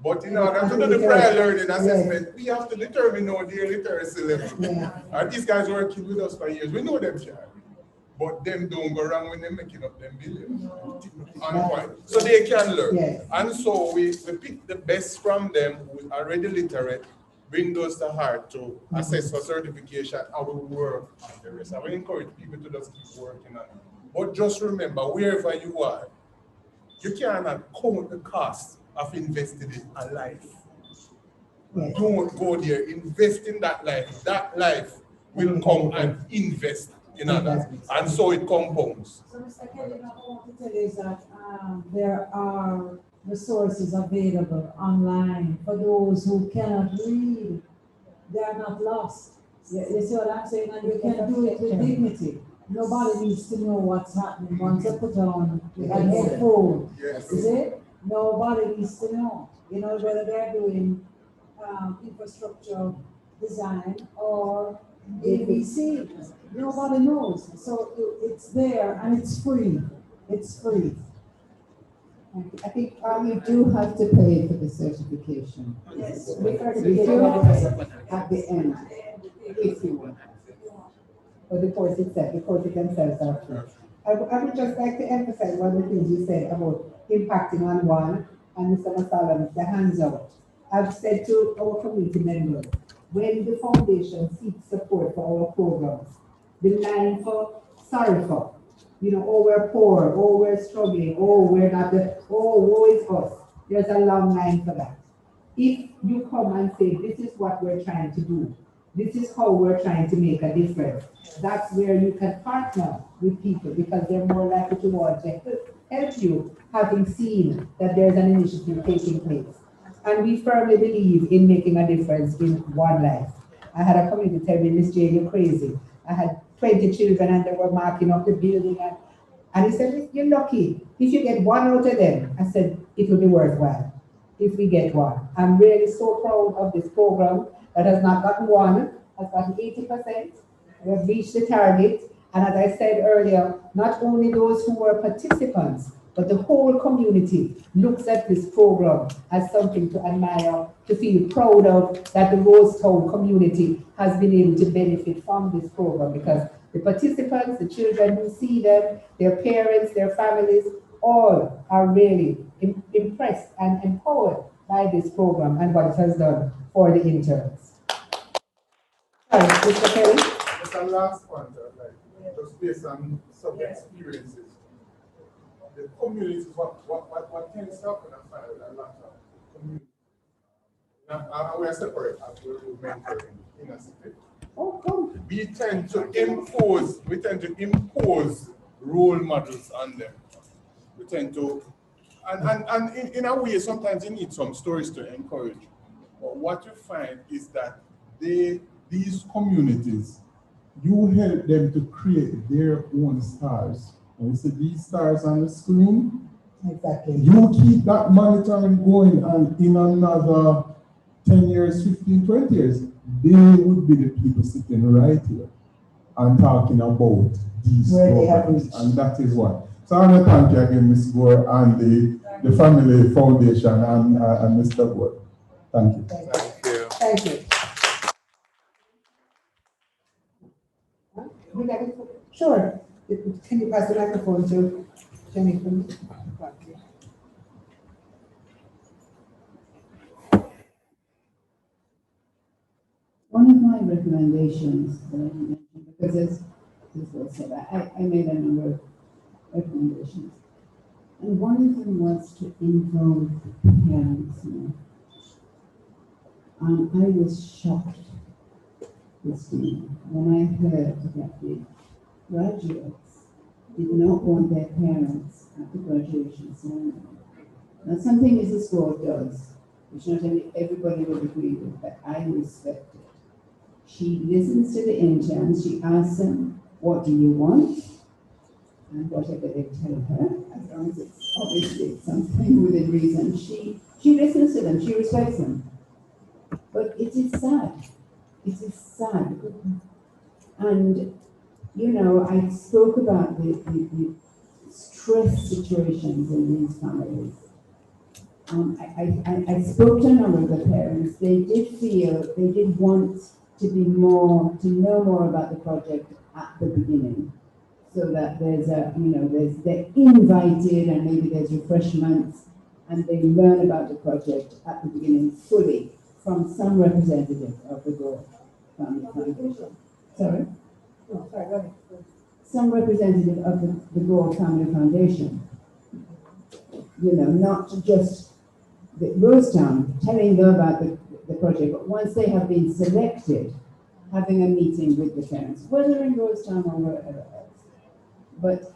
but in order to do the prior learning assessment, we have to determine now their literacy level. And these guys working with us for years, we know them, but them don't go wrong when they're making up them billions. On point. So they can learn. Yes. And so we pick the best from them who are already literate, bring those to heart to assess for certification, and we work on the rest. I will encourage people to just keep working on it. But just remember, wherever you are, you cannot count the cost of investing in a life. Yes. Don't go there. Invest in that life. That life will come and invest in others. And so it compounds. So, Mr. Kelly, what I want to tell you is that there are resources available online for those who cannot read. They are not lost. You see what I'm saying? And you can do it with dignity. Nobody needs to know what's happening once they put on an headphone. Yes. Is it? Nobody needs to know. You know, whether they're doing infrastructure design or ABC. Nobody knows. So it's there and it's free. It's free. I think you do have to pay for the certification. Yes. You do at the end, if you want. Or the course itself, the courses themselves are free. I would just like to emphasize one of the things you said about impacting on one, and Mr. Masalam, the hands out. I've said to our community members, when the foundation seeks support for our programs, the line for sorry for, oh, we're poor, oh, we're struggling, oh, we're not woe is us. There's a long line for that. If you come and say, this is what we're trying to do, this is how we're trying to make a difference, that's where you can partner with people because they're more likely to want to help you, having seen that there's an initiative taking place. And we firmly believe in making a difference in one life. I had a community tell me, Miss Jane, you're crazy. I had 20 children and they were marking up the building. And he said, you're lucky. If you get one out of them, I said, it will be worthwhile if we get one. I'm really so proud of this program that has not gotten one, has gotten 80%. We have reached the target. And as I said earlier, not only those who were participants, but the whole community looks at this program as something to admire, to feel proud of, that the Rosetown community has been able to benefit from this program because the participants, the children who see them, their parents, their families, all are really impressed and empowered by this program and what it has done for the interns. Sorry, Mr. Kelly? Just a last point, just based on some experiences. The communities, what tends to happen, I find with a lot of communities. Now, we are separate as we mentoring in a city. We tend to impose role models on them. We tend to, and in a way, sometimes you need some stories to encourage. But what you find is that these communities, you help them to create their own stars. And we see these stars on the screen. Exactly. You keep that monitoring going, and in another 10 years, 15, 20 years, they would be the people sitting right here and talking about these programs. And that is what. So I want to thank you again, Ms. Gore, and the Family Foundation and Mr. Gore. Thank you. Thank you. Thank you. Sure. Can you pass the microphone to Jenny? One of my recommendations, because as was said, I made a number of recommendations. And one of them was to involve parents more. And I was shocked, Christine, when I heard that the graduates did not want their parents at the graduation ceremony. Now, something Mrs. Gore does, which not everybody will agree with, but I respect it. She listens to the interns, she asks them, what do you want? And whatever they tell her, as long as it's obviously something within reason, she listens to them, she respects them. But it is sad. It is sad. And I spoke about the stress situations in these families. I spoke to a number of the parents. They did want to know more about the project at the beginning. so that there's they're invited and maybe there's refreshments and they learn about the project at the beginning fully from some representative of the Gore Family Foundation. Sorry? No, sorry, go ahead. Some representative of the Gore Family Foundation. Not just the Rosetown telling them about the project, but once they have been selected, having a meeting with the parents, whether in Rosetown or wherever else. But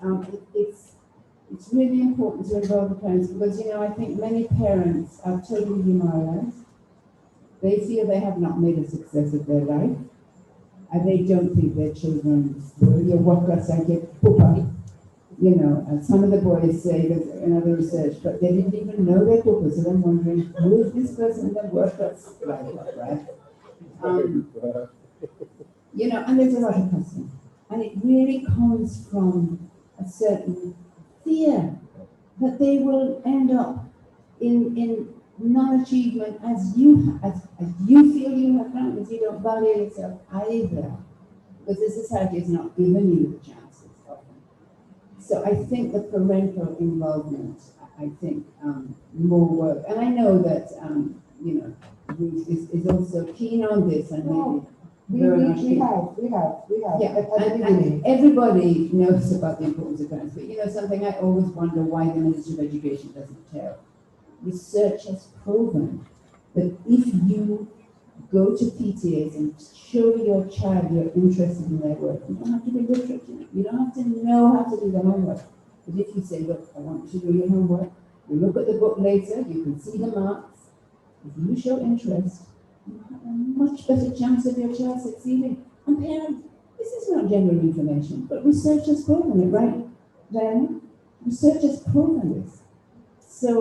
it's really important to involve the parents because, I think many parents are totally demoralized. They feel they have not made a success of their life, and they don't think their children will work us and get poopa. And some of the boys say that in other research, but they didn't even know their poopa, so I'm wondering, who is this person that worked us like that, right? And there's a lot of cussing. And it really comes from a certain fear that they will end up in non-achievement as you feel you have done, because you don't value yourself either, because the society is not giving you the chances often. So I think the parental involvement, more work, and I know that Ruth is also keen on this, and maybe. We have. Yeah, At the and beginning. everybody knows about the importance of parents, but something I always wonder why the Ministry of Education doesn't tell. Research has proven that if you go to PTAs and show your child you're interested in their work, you don't have to be literate, you don't have to know how to do the homework. But if you say, look, I want you to do your homework, you look at the book later, you can see the marks. If you show interest, you have a much better chance of your child succeeding. And parents, this is not general information, but research has proven it, right, Diana? Research has proven this. So,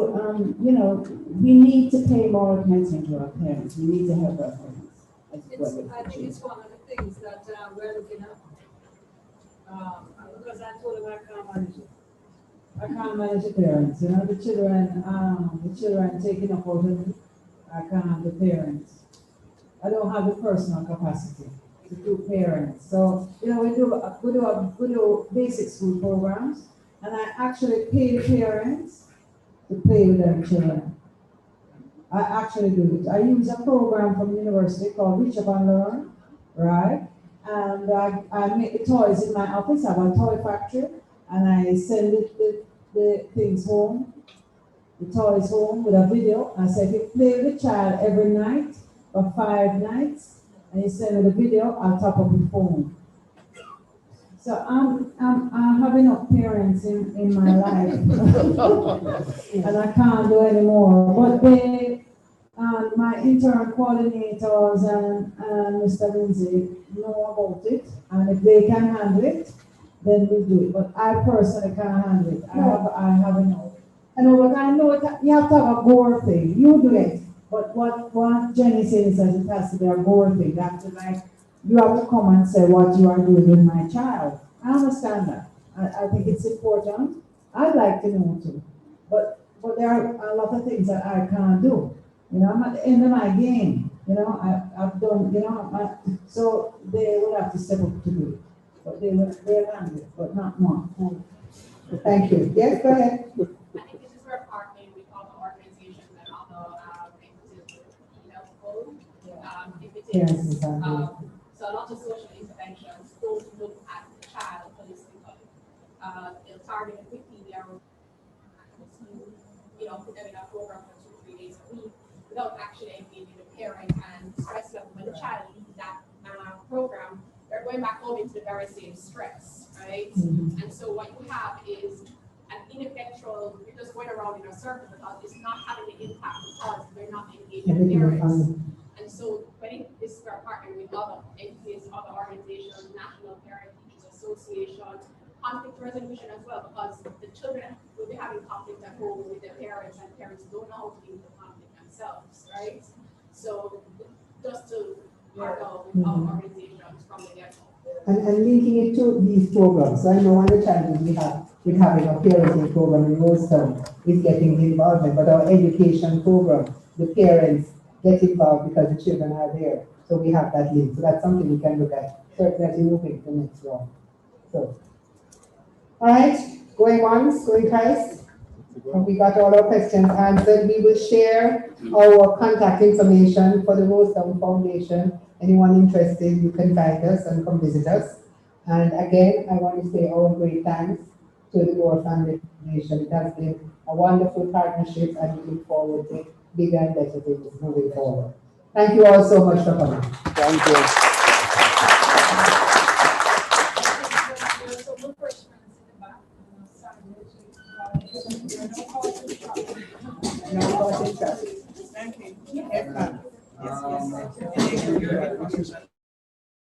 we need to pay more attention to our parents. We need to help our parents. I think it's one of the things that we're looking at. Because I told them I can't manage it. I can't manage the parents. The children taking up out of me. I can't have the parents. I don't have the personal capacity to do parents. So, we do basic school programs, and I actually pay the parents to play with their children. I actually do it. I use a program from the university called Reach Up and Learn, right? And I make the toys in my office. I have a toy factory, and I send the things home, the toys home with a video. I say, if you play with the child every night for 5 nights, and you send me the video, I'll top up your phone. So I'm having enough parents in my life, and I can't do anymore. But they, my intern coordinators and Mr. Lindsay know about it, and if they can handle it, then we do it. But I personally can't handle it. I have enough. I know that you have to have a Gore thing. You do it. But what Jenny says is that it has to be a Gore thing. That's like, you have to come and say what you are doing with my child. I understand that. I think it's important. I'd like to know too. But there are a lot of things that I can't do. I'm at the end of my game. I've done, so they will have to step up to do it. But they'll handle it, but not more. Thank you. Yes, go ahead. I think this is where partnering with other organizations and other entities would be helpful. So a lot of social interventions don't look at the child holistically. They'll target a 15-year-old, put them in a program for 2-3 days a week without actually engaging the parent and stress level. When the child leaves that program, they're going back home into the very same stress, right? Mm-hmm. And so what you have is an ineffectual, you're just going around in a circle because it's not having the impact because they're not engaging the parents. And so when this is our partner with other entities, other organizations, National Parent Teachers Association, conflict resolution as well, because the children will be having conflict at home with their parents, and parents don't know how to deal with the conflict themselves, right? So just to partner with other organizations from the get-go. And linking it to these programs. So I know one of the challenges we have with having a parenting program in Rosetown is getting the involvement, but our education program, the parents get involved because the children are there. So we have that link. So that's something we can look at, certainly as we move into the next round. So All right, going once, going twice. We got all our questions answered. We will share our contact information for the Rosetown Foundation. Anyone interested, you can find us and come visit us. And again, I want to say our great thanks to the Gore Family Foundation. It has been a wonderful partnership and we look forward to bigger and better things moving forward. Thank you all so much for coming. Thank you. Thank you. Yes, ma'am. Yes, yes.